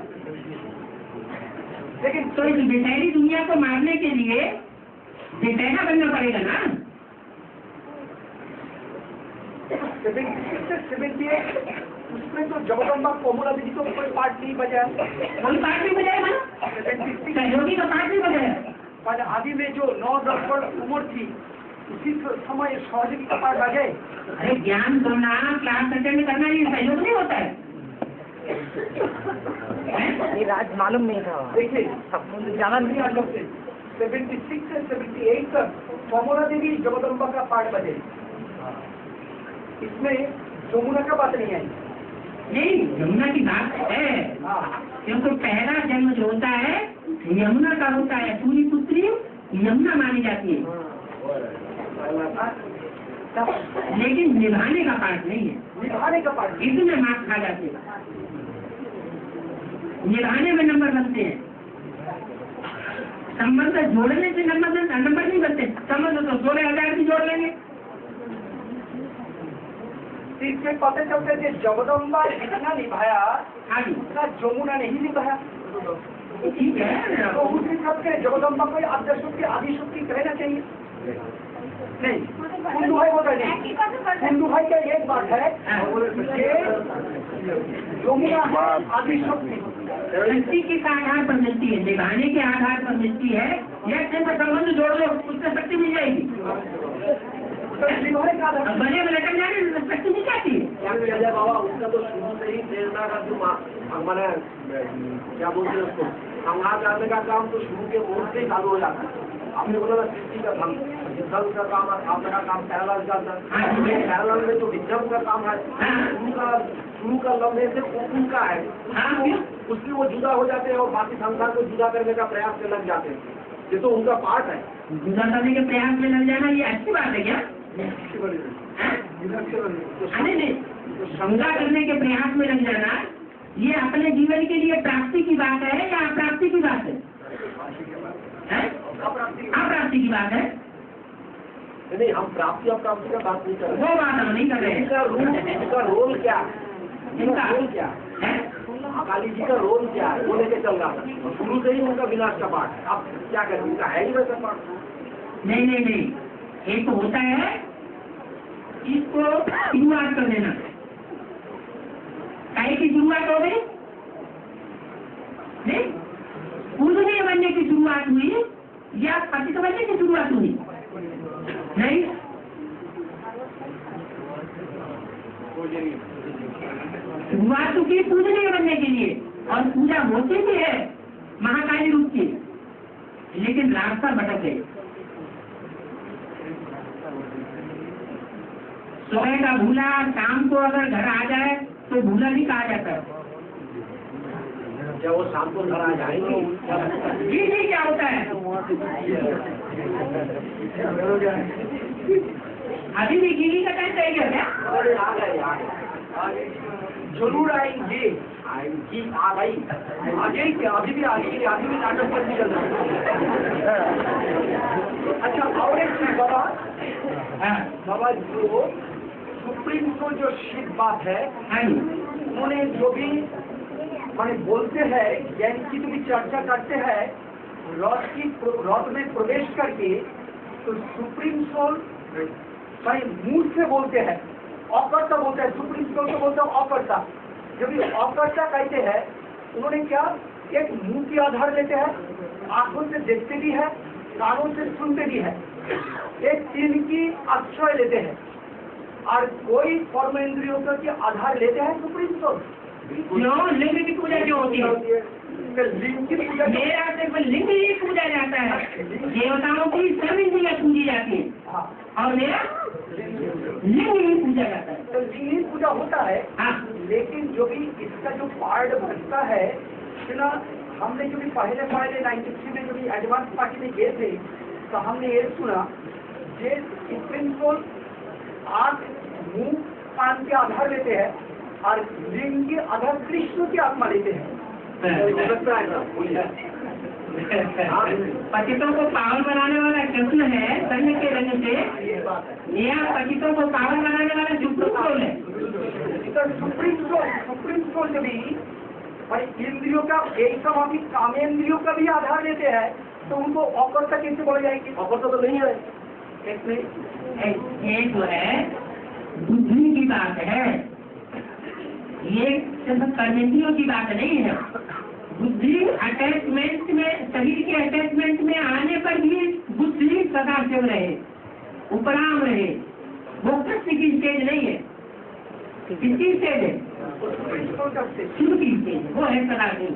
लेकिन तो इस विषैली दुनिया को मारने के लिए विषैला बनना पड़ेगा ना। 78 उसमें तो जगदम्बा कोमला दीदी तो कोई पार्ट नहीं बजाया, कोई पार्ट नहीं बजाया ना, सहयोगी का पार्ट नहीं बजाया। पर आदि में जो 9-10 वर्ष उम्र थी उसी समय सहयोगी का पार्ट बजाए। अरे ज्ञान सुनना, क्लास अटेंड करना, ये सहयोग नहीं होता है। ये राज मालूम नहीं था। देखिए जाना नहीं हम लोग से 76 से 78 तक कोमला देवी जगदम्बा का पार्ट बजे, इसमें यमुना का बात नहीं आई। नहीं, यमुना की बात है, क्योंकि पहला जन्म जो होता है यमुना का होता है। सूर्य पुत्री यमुना मानी जाती है, लेकिन निभाने का पार्ट नहीं है। निभाने का पार्ट इसमें मार्क्स खा जाते हैं, निभाने में नंबर बनते हैं। संबंध जोड़ने से नंबर नहीं बनते। संबंध तो 16,000 भी जोड़ लेंगे। इसमें पता चलता है कि जगदम्बा जितना निभाया उतना जमुना नहीं निभाया। ठीक है, तो उस हिसाब से जगदम्बा को आद्य शक्ति आदि शक्ति कहना चाहिए। नहीं, कुंदू भाई होता नहीं। कुंदू भाई का एक बात है कि जमुना आदि शक्ति शक्ति किस आधार पर मिलती है? निभाने के आधार पर मिलती है, या सिर्फ संबंध जोड़ लो उससे शक्ति मिल जाएगी? निभाने का आधार बने में लटक जाने शक्ति मिल जाती है। क्या किया जाए बाबा? उसका तो शुरू से ही प्रेरणा का जो मैंने क्या बोलते हैं उसको संहार करने का काम तो शुरू के मोड़ से ही चालू हो जाता है। आपने बोला ना सृष्टि का धन का काम है, स्थापना का काम पहला जाता है। पहला में तो विज्ञान का काम है, शुरू का लम्बे से उनका है, उसमें वो जुदा हो जाते हैं और बाकी संसार को जुदा करने का प्रयास में लग जाते हैं। ये तो उनका पार्ट है। जुदा करने के प्रयास में लग जाना ये अच्छी बात है क्या? नहीं, शंका करने के प्रयास में लग जाना ये अपने जीवन के लिए प्राप्ति की बात है या अप्राप्ति की बात है? अप्राप्ति की बात है। नहीं, हम प्राप्ति अप्राप्ति का बात नहीं कर रहे। वो बात हम नहीं कर रहे हैं। इनका रोल क्या है? इनका रोल क्या है? अकाली जी का रोल क्या है? वो लेके चल रहा था शुरू से ही उनका विनाश का पाठ है। अब क्या करें? उनका है ही वैसा पाठ। नहीं, एक तो होता है इसको शुरुआत कर देना। काहे की शुरुआत हो गई? नहीं, पूजनीय बनने की शुरुआत हुई या पतित बनने की शुरुआत हुई? नहीं, शुरुआत तो की पूजनीय बनने के लिए, और पूजा होती भी है महाकाली रूप की, लेकिन रास्ता भटक गए। सुबह का भूला शाम को अगर घर आ जाए तो भूला भी कहा जाता है। क्या वो शाम को घर आ जाएंगे? जी क्या होता है? अभी भी गीली का टाइम रहेगा क्या? अरे आ गए जरूर आएंगे। आएंगी आ गई आगे क्या? अभी भी आगे नाटक पर भी चल रहा है। अच्छा, और एक चीज बाबा जो सुप्रीम कोर्ट जो शीट बात है उन्होंने जो भी मैंने बोलते हैं ज्ञान की भी चर्चा करते हैं रथ में प्रवेश करके, तो सुप्रीम सोल मुंह से बोलते हैं, अकर्ता बोलते हैं। सुप्रीम सोल को बोलते हैं अकर्ता। जब ये अकर्ता कहते हैं उन्होंने क्या एक मुंह के आधार लेते हैं, आंखों से देखते भी है, कानों से सुनते भी है, एक तीन की आश्रय लेते हैं, और कोई कर्म इंद्रियों का आधार लेते हैं सुप्रीम सोल। क्यों? लिंग की पूजा क्यों होती है? लिंग की पूजा मेरा सिर्फ लिंग ही पूजा जाता है, देवताओं की सब इंद्रियां पूजी जाती है, और मेरा लिंग ही पूजा जाता है। तो लिंग पूजा होता है, हाँ लेकिन जो भी इसका जो पार्ट बनता है ना, हमने जो भी पहले 93 में जो भी एडवांस पार्टी में गए थे, तो हमने ये सुना जे सुप्रीम कोर्ट आंख मुंह कान के आधार लेते हैं और लिंग के आधार कृष्ण की आत्मा लेते हैं। पतितों को पावन बनाने वाला कृष्ण है संघ के रंग से, या पतितों को पावन बनाने वाला सुप्रीम कोर्ट है। सुप्रीम कोर्ट भी भाई इंद्रियों का एक समय कामेंद्रियों का भी आधार लेते हैं, तो उनको औकरता कैसे बढ़ जाएगी? ऑफर तो नहीं है। ये जो है बुद्धि की बात है, ये सिर्फ कर्मेंद्रियों की बात नहीं है। बुद्धि अटैचमेंट में, शरीर के अटैचमेंट में आने पर भी बुद्धि सदाशिव रहे, उपराम रहे, वो कृष्ण की स्टेज नहीं है। किसकी स्टेज है? शिव की स्टेज, वो है सदाशिव।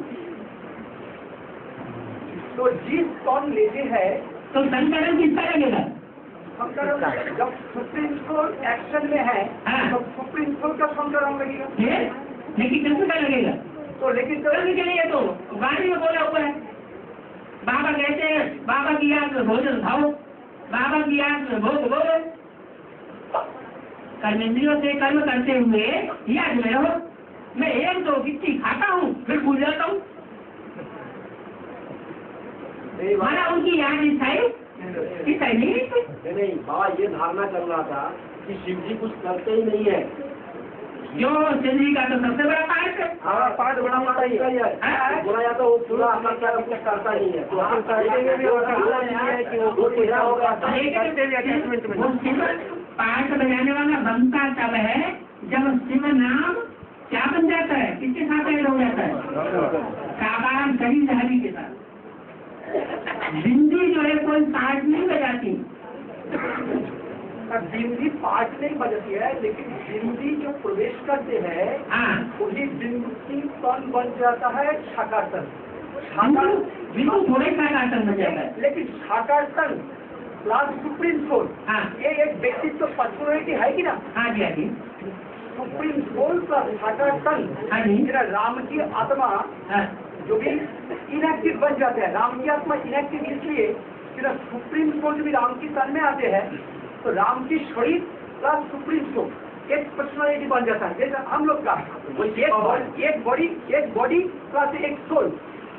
तो जिस कौन लेते हैं तो संकरण किसका लगेगा? जब सुप्रीम कोर्ट एक्शन में है हाँ। तो सुप्रीम कोर्ट का संकरण लगेगा। लेकिन कृष्ण का लगेगा तो लेकिन करने के लिए तो गाड़ी में बोला हुआ है। बाबा कहते हैं बाबा की याद में भोजन खाओ, बाबा की याद में भोग बोलो। कर्मेंद्रियों से कर्म करते हुए याद में रहो। मैं एक दो गिट्टी खाता हूँ फिर भूल जाता हूँ, माना उनकी याद इच्छाई नहीं। बाबा ये धारणा चल रहा था कि शिव जी कुछ करते ही नहीं है। जो शिव जी का तो सबसे बड़ा पाठ है। हाँ, पाठ बड़ा पाठ ही है। बोला जाता है वो पूरा करता है, कुछ करता नहीं है। तो हम कहेंगे भी है कि वो खुद पूरा होगा। वो शिव पाठ बजाने वाला बनता तब है जब शिव नाम क्या बन जाता है, किसके साथ ऐड हो जाता है? साकार शरीर हरि के साथ। बिंदी जो है कोई पाठ नहीं बजाती। बिंदी पाठ नहीं बजती है, लेकिन बिंदी जो प्रवेश करते हैं वही बिंदु की तन बन जाता है शाकासन। बिंदु थोड़े शाकासन बन जाता है, लेकिन शाकासन प्लस सुप्रीम कोर्ट ये एक व्यक्तित्व पर्सनैलिटी है कि ना? हाँ जी, हाँ जी। सुप्रीम कोर्ट प्लस शाकासन राम की आत्मा जो भी इनएक्टिव बन जाते हैं। राम की आत्मा इनएक्टिव इसलिए कि सुप्रीम कोर्ट भी राम की तन में आते हैं, तो राम की शरीर प्लस सुप्रीम कोर्ट एक पर्सनालिटी बन जाता है। जैसे हम लोग का एक बॉडी प्लस एक सोल,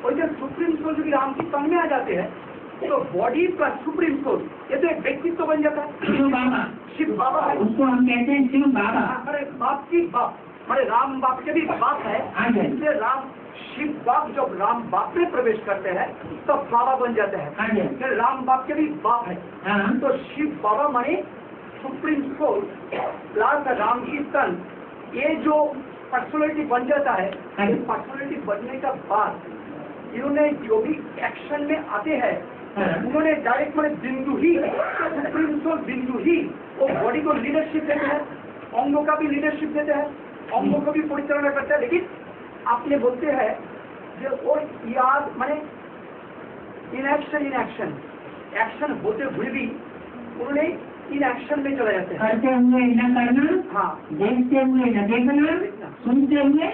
और जब सुप्रीम सोल भी राम की तन में आ जाते हैं तो बॉडी प्लस सुप्रीम कोर्ट ये तो एक व्यक्तित्व बन जाता है। शिव बाबा है, उसको हम कहते हैं शिव बाबा। हमारे बाप की बाप, हमारे राम बाप के भी बाप है, इसलिए राम शिव बाप जब राम बाप में प्रवेश करते हैं तो बाबा बन जाते हैं। फिर राम बाप के भी बाप है, तो शिव बाबा माने सुप्रीम कोर्ट प्लस राम की तन, ये जो पर्सनैलिटी बन जाता है। ये पर्सनैलिटी बनने का बाद इन्होंने जो भी एक्शन में आते हैं उन्होंने डायरेक्ट मैंने बिंदु ही सुप्रीम कोर्ट बिंदु ही वो बॉडी को लीडरशिप देते हैं, अंगों का भी लीडरशिप देते हैं, अंगों को भी परिचालना करते हैं। लेकिन आपने बोलते हैं जो वो याद माने इनएक्शन एक्शन होते हुए भी उन्होंने इन एक्शन में चले जाते हैं। करते हुए न करना, हाँ, देखते हुए न देखना, सुनते हुए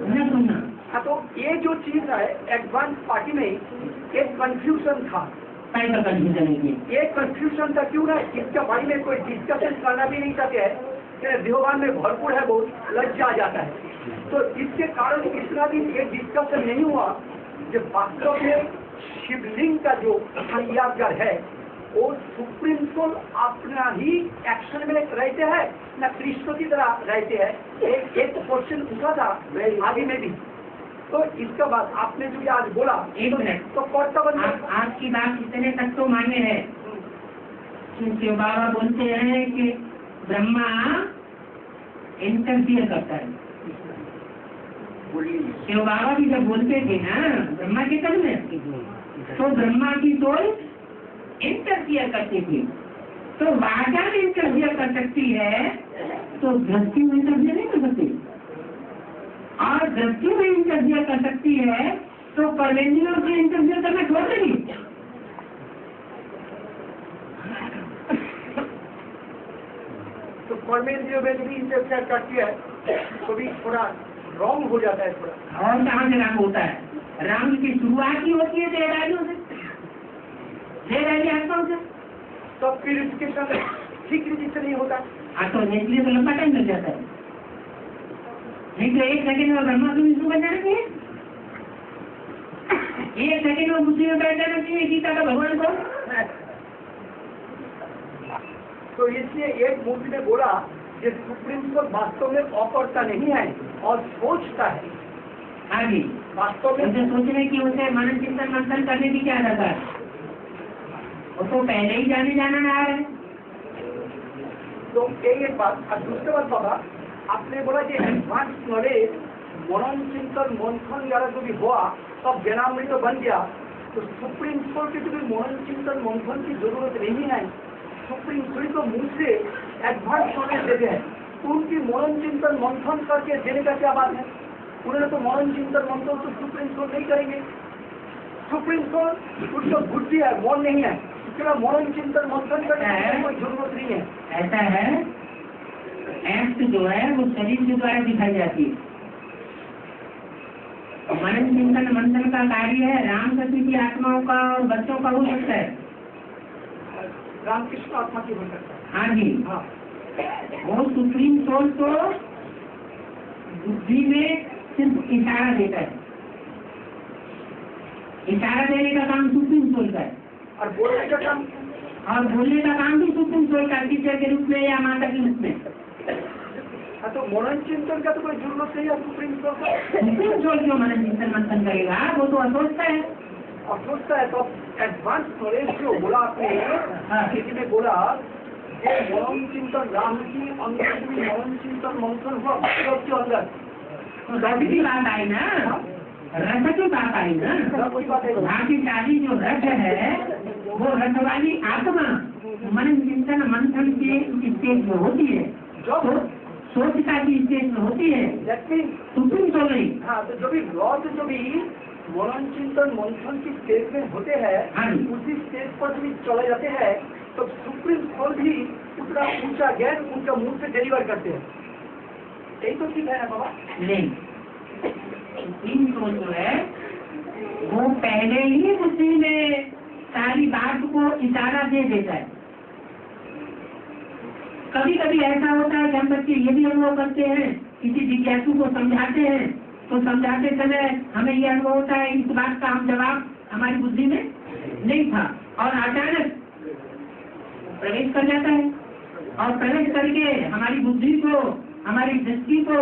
न सुनना। हाँ, तो ये जो चीज है एडवांस पार्टी में एक कंफ्यूजन था। ये कंफ्यूजन था क्यों ना, इसके बारे में कोई डिस्कशन करना भी नहीं चाहते हैं। देववान में भरपूर है, बहुत लज्जा आ जाता है, तो इसके कारण इतना भी ये डिस्कशन नहीं हुआ जो वास्तव में शिवलिंग का जो यादगार है वो सुप्रीम कोर्ट अपना ही एक्शन में रहते हैं ना कृष्ण की तरह रहते हैं। एक क्वेश्चन पूछा था आगे में भी, तो इसका बाद आपने जो आज बोला एक मिनट, तो कर्तव्य आपकी बात इतने तक तो मान्य है क्योंकि बाबा बोलते हैं कि ब्रह्मा इंटरफियर करता है। शिव बाबा भी जब बोलते थे ना ब्रह्मा के तन में, तो ब्रह्मा की सोल इंटरफियर करती थी। तो वाचा इंटरफियर कर सकती है तो दृष्टि में इंटरफियर नहीं कर सकती, और दृष्टि में इंटरफियर कर सकती है तो कर्मेंद्रियों से इंटरफियर करना छोड़ देगी। तो कर्मेंद्रियों में भी इंटरफेयर करती है तो भी थोड़ा रॉन्ग हो जाता है थोड़ा। और कहाँ से राम होता है? राम की शुरुआत ही होती है देहरालियों से, देहराली आत्माओं से। तो प्यूरिफिकेशन ठीक रीति से नहीं होता। तो इसलिए तो लंबा टाइम लग जाता है, नहीं तो 1 सेकंड में ब्रह्मा को विष्णु बन जाना चाहिए, 1 सेकंड में बुद्धि में बैठ जाना चाहिए गीता का भगवान को। तो इसलिए एक मूर्ति ने बोला कि सुप्रीम कोर्ट वास्तव में अकर्ता नहीं है और सोचता है। हाँ जी, वास्तव में उसे सोचने की, उसे मनन चिंतन मंथन करने की क्या जरूरत है? उसको पहले ही जाना आ रहा है। तो एक बात। और दूसरी बात बाबा, आपने बोला कि एडवांस नॉलेज मनन चिंतन मंथन द्वारा जो भी हुआ तब ज्ञानामृत तो बन गया। तो सुप्रीम कोर्ट की भी मनन चिंतन मंथन की जरूरत नहीं है। सुप्रीम कोर्ट तो मुंह से एडवांस नॉलेज देते हैं, तो उनकी मनन चिंतन मंथन करके देने का क्या बात है? उन्होंने तो मनन चिंतन मंथन तो सुप्रीम कोर्ट नहीं करेंगे। सुप्रीम कोर्ट उसको बुद्धि है, मन नहीं है, इसका मनन चिंतन मंथन करने की कोई जरूरत नहीं है। ऐसा है, एक्ट जो है वो शरीर के द्वारा दिखाई जाती है। मनन चिंतन मंथन का कार्य है राम कृष्ण की आत्माओं का और बच्चों का हो सकता है। रामकृष्ण आत्मा की हो सकता है। हाँ जी, हाँ, वो सुप्रीम सोल को बुद्धि में सिर्फ इशारा देता है, इशारा देने का काम सुप्रीम सोल का है, और बोलने का काम, और बोलने का काम भी सुप्रीम सोल का, टीचर के रूप में या माता के रूप में। तो मनन चिंतन का तो कोई जरूरत नहीं है सुप्रीम कोर्ट का। सुप्रीम सोल क्यों मनन चिंतन मंथन करेगा? वो तो असोचता है। और सोचता है तो एडवांस नॉलेज जो बोला आपने, किसी ने बोला ये मनन चिंतन राम की अंदर भी मनन चिंतन मंथन हुआ सबके अंदर। तो रस की बात आई ना, रस की बात आई ना। सबकी बात है। भाग्यशाली जो रस है वो रस वाली आत्मा मनन चिंतन मंथन के स्टेज में होती है, जो सोचता की स्टेज में होती है, सुप्रीम सोल नहीं। हाँ, तो जो भी लॉज जो भी मनन चिंतन मंथन की स्टेज में होते हैं, उसी स्टेज पर भी चले जाते हैं, तो सुप्रीम कोर्ट भी उतना ऊंचा ज्ञान उनका मुंह से डिलीवर करते हैं। यही तो ठीक है ना बाबा? नहीं, सुप्रीम कोर्ट जो है वो पहले ही उसी में सारी बात को इशारा दे देता है। कभी कभी ऐसा होता है कि हम बच्चे ये भी अनुभव करते हैं, किसी जिज्ञासु को समझाते हैं तो समझाते समय हमें ये अनुभव होता है इस बात का हम जवाब हमारी बुद्धि में नहीं था, और अचानक प्रवेश कर जाता है, और प्रवेश करके हमारी बुद्धि को, हमारी दृष्टि को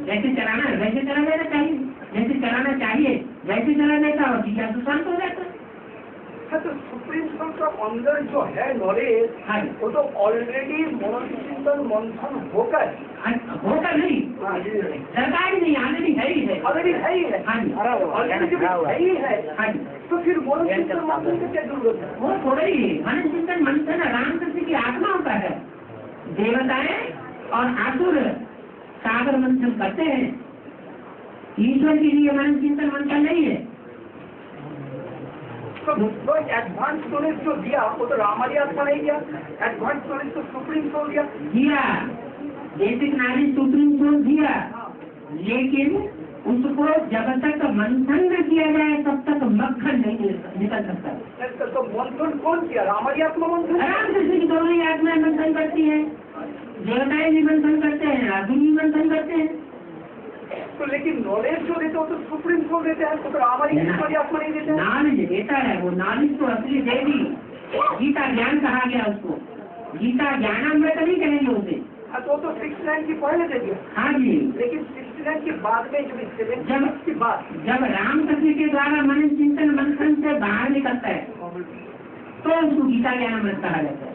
जैसे चलाना है वैसे चला लेना चाहिए, जैसे चलाना चाहिए वैसे चला लेता, और जिज्ञासु शांत हो जाता है। तो सुप्रीम कोर्ट का अंदर जो है नॉलेज, वो तो ऑलरेडी मनन चिंतन मंथन होकर नहीं, सरकार नहीं, ऑलरेडी है ही है, ऑलरेडी है ही है। ऑलरेडी है ही है, तो फिर मनन चिंतन मंथन की क्या जरूरत है? वो थोड़ा ही मनन चिंतन मंथन रामकृष्ण की आत्माओं का है। देवताएं और आसुर सागर मंथन करते हैं, ईश्वर के लिए मनन चिंतन मंथन नहीं है। तो एडवांस नॉलेज जो दिया वो तो रामाली आत्मा नहीं दिया, एडवांस नॉलेज तो सुप्रीम सोल दिया। बेसिक नॉलेज सुप्रीम सोल दिया, लेकिन उसको जब तक मंथन न किया जाए तब तक मक्खन नहीं निकल सकता। तो मंथन कौन किया? रामाली आत्मा मंथन? रामकृष्ण की दोनों ही आत्माएं मंथन करती है, देवताएं भी मंथन करते हैं, आदमी भी मंथन करते हैं। तो लेकिन नॉलेज जो देते हो तो सुप्रीम कोर्ट देते हैं, तो रामाली आत्मा नहीं देते? नॉलेज देता है, वो नॉलेज तो असली देवी गीता ज्ञान कहा गया उसको, गीता ज्ञानामृत नहीं कहेंगे उसे। तो 69 की पहले दे दिया। हाँ जी, लेकिन 69 के बाद में जो 7 की बात, जब रामकृष्ण के द्वारा मनन चिंतन मंथन से बाहर निकलता है तो उसको गीता ज्ञानामृत कहा जाता है।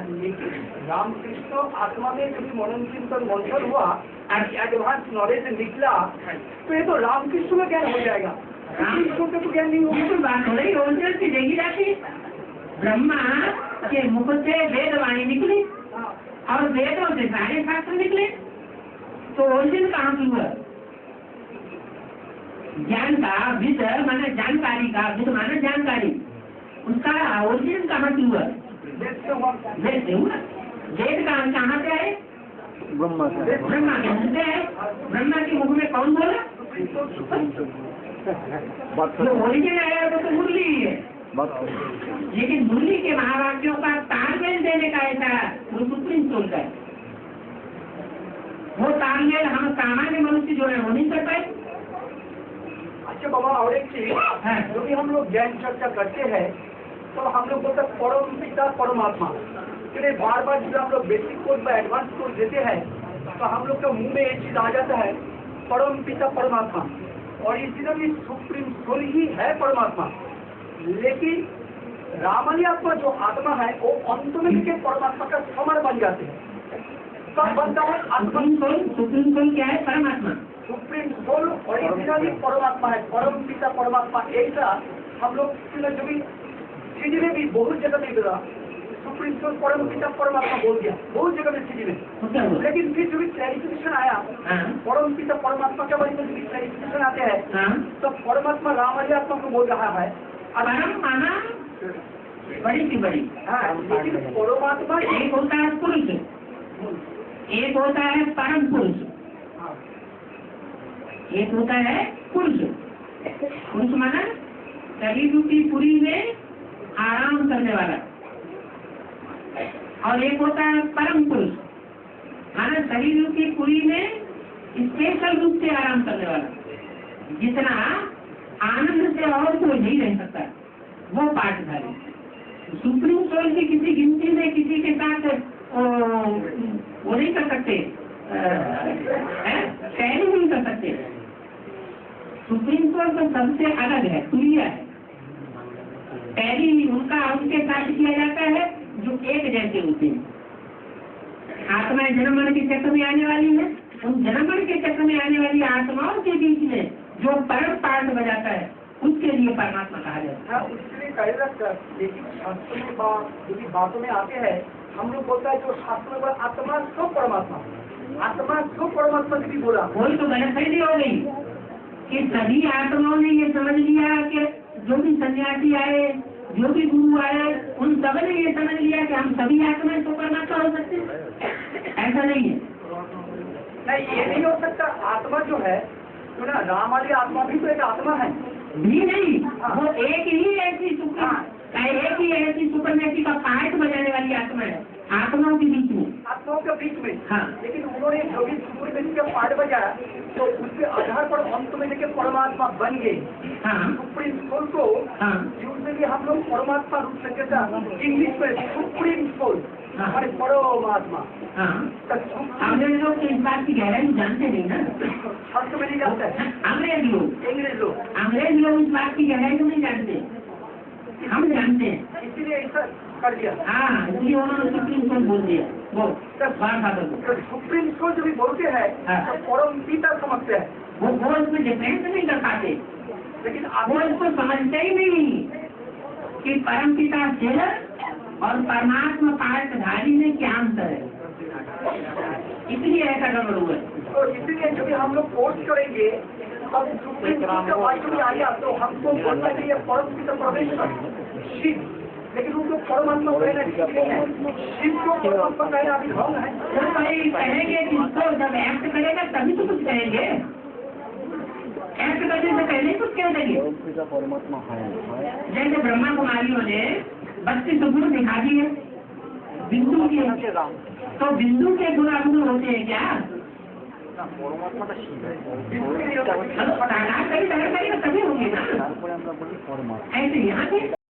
लेकिन रामकृष्ण आत्मा में कभी मनन चिंतन मंथन हुआ और एडवांस नॉलेज निकला, तो ये तो रामकृष्ण में ज्ञान हो जाएगा, रामकृष्ण का तो ज्ञान नहीं होगा। तो बात हो रही ओरिजिनल की देखी जाती, ब्रह्मा के मुख से वेदवाणी निकली और वेदों से सारे शास्त्र निकले, तो ओरिजिन कहाँ की हुआ? ज्ञान का विद माने जानकारी का, विद माने जानकारी, उसका ओरिजिन कहाँ की हुआ? वेद से हुआ। वेद कहाँ से आए? ब्रह्मा से। ब्रह्मा के मुख से आए। ब्रह्मा के मुख में कौन बोला? जो ओरिजिन आया वो तो मुरली ही है। लेकिन मुरली के महावाक्यों का तालमेल देने का ऐसा वो सुप्रीम सोल का है। वो तालमेल हम सामान्य मनुष्य जो है वो नहीं कर पाए। अच्छा बाबा, और एक चीज, जो भी हम लोग ज्ञान चर्चा करते हैं तो हम लोग बोलते हैं परम पिता परमात्मा। इसलिए बार बार जब हम लोग बेसिक कोर्स में एडवांस कोर्स देते हैं तो हम लोग के मुंह में एक चीज आ जाता है, परम पिता परमात्मा, और इसी भी सुप्रीम सोल ही है परमात्मा। लेकिन रामानी आत्मा जो आत्मा है वो अंत में के परमात्मा का समर बन जाते हैं। तब बनता है सुप्रीम सोल। सुप्रीम सोल क्या है? परमात्मा। सुप्रीम सोल ओरिजिनली परमात्मा है, परम पिता परमात्मा। ऐसा हम लोग जो भी सीधी में भी बहुत जगह में मिला, सुप्रीम सोल परम पिता परमात्मा बोल दिया बहुत जगह में सीधी में। लेकिन फिर जो भी क्लैरिफिकेशन आया परम पिता परमात्मा के बारे में जो भी क्लैरिफिकेशन आते हैं तो परमात्मा रामानी आत्मा को बोल रहा है। परम माना बड़ी सी बड़ी। लेकिन परमात्मा एक होता है पुरुष, एक होता है परम पुरुष, एक होता है पुरुष। पुरुष माना शरीर की पुरी में आराम करने वाला, और एक होता है परम पुरुष माना शरीर की पुरी में स्पेशल रूप से आराम करने वाला। जितना आनंद से और कोई नहीं रह सकता वो पाठधारी। सुप्रीम सोल की किसी गिनती में किसी के साथ वो नहीं कर सकते, टैली नहीं कर सकते। सुप्रीम सोल तो सबसे अलग है, तुल्य है। टैली उनका उनके साथ किया जाता है जो एक जैसे होते हैं। आत्माएं जन्म मरण के चक्र में आने वाली है, उन जन्म मरण के चक्र में आने वाली आत्माओं के बीच में जो परम पार्ट बजाता है उसके लिए परमात्मा कहा जाता है। उसके लिए कहा। लेकिन शास्त्र में जो भी बातों में आते हैं हम लोग बोलता है जो शास्त्र में बोला आत्मा सब परमात्मा, आत्मा सब परमात्मा ने भी बोला। कोई तो गलतफहमी हो गई कि सभी आत्माओं ने ये समझ लिया कि जो भी सन्यासी आए, जो भी गुरु आए, उन सब ने ये समझ लिया कि हम सभी आत्माएं तो परमात्मा हो सकते हैं। ऐसा नहीं है। नहीं, ये नहीं हो सकता। आत्मा जो है तो ना राम वाली आत्मा भी तो एक आत्मा है भी नहीं, वो एक ही ऐसी एक ही ऐसी सुपरनेटी का पार्ट बजाने वाली आत्मा है आत्माओं के बीच में। आत्माओं के बीच में। हाँ। लेकिन उन्होंने जो भी सुपरनेटी का पार्ट बजाया तो उसके आधार पर अंत में लेके परमात्मा बन गए। हाँ। सुप्रीम सोल को जिसमें भी हम लोग परमात्मा रूप से कैसा इंग्लिश में सुप्रीम सोल हमारे परमात्मा। अंग्रेज लोग तो इस बात की गहराई जानते नहीं ना, शास्त्र में नहीं जानते हैं। अंग्रेज लोग इस बात की गहराई को नहीं जानते, हम जानते हैं। इसीलिए ऐसा कर दिया। हाँ, इसलिए उन्होंने सुप्रीम कोर्ट बोल दिया। वो सुप्रीम कोर्ट जो भी बोलते हैं तो परम पिता समझते हैं, वो इसमें डिफरेंस नहीं कर पाते। लेकिन वो इसको समझते ही नहीं कि परम पिता सेलर और परमात्मा पाठधारी में क्या अंतर है, इसलिए ऐसा गड़बड़ हुआ है। तो इसीलिए जो भी हम लोग कोर्स करेंगे अब सुप्रीम कोर्ट का वाक्य भी आया तो हमको बोलना चाहिए परम पिता परमेश्वर शिव, लेकिन उनको परमात्मा कहना ठीक नहीं है। शिव को परमात्मा कहना अभी रॉन्ग है। तो भाई कहेंगे जिसको जब एक्ट करेगा तभी तो कुछ कहेंगे, एक्ट करने से पहले कुछ कह देंगे। परमात्मा है। जैसे ब्रह्मा कुमारियों ने 32 गुण दिखा दिए बिंदु के, तो बिंदु के गुण अगुण होते हैं क्या? परमात्मा का शिव है। कभी करेगा तभी होंगे ना। ऐसे यहाँ पे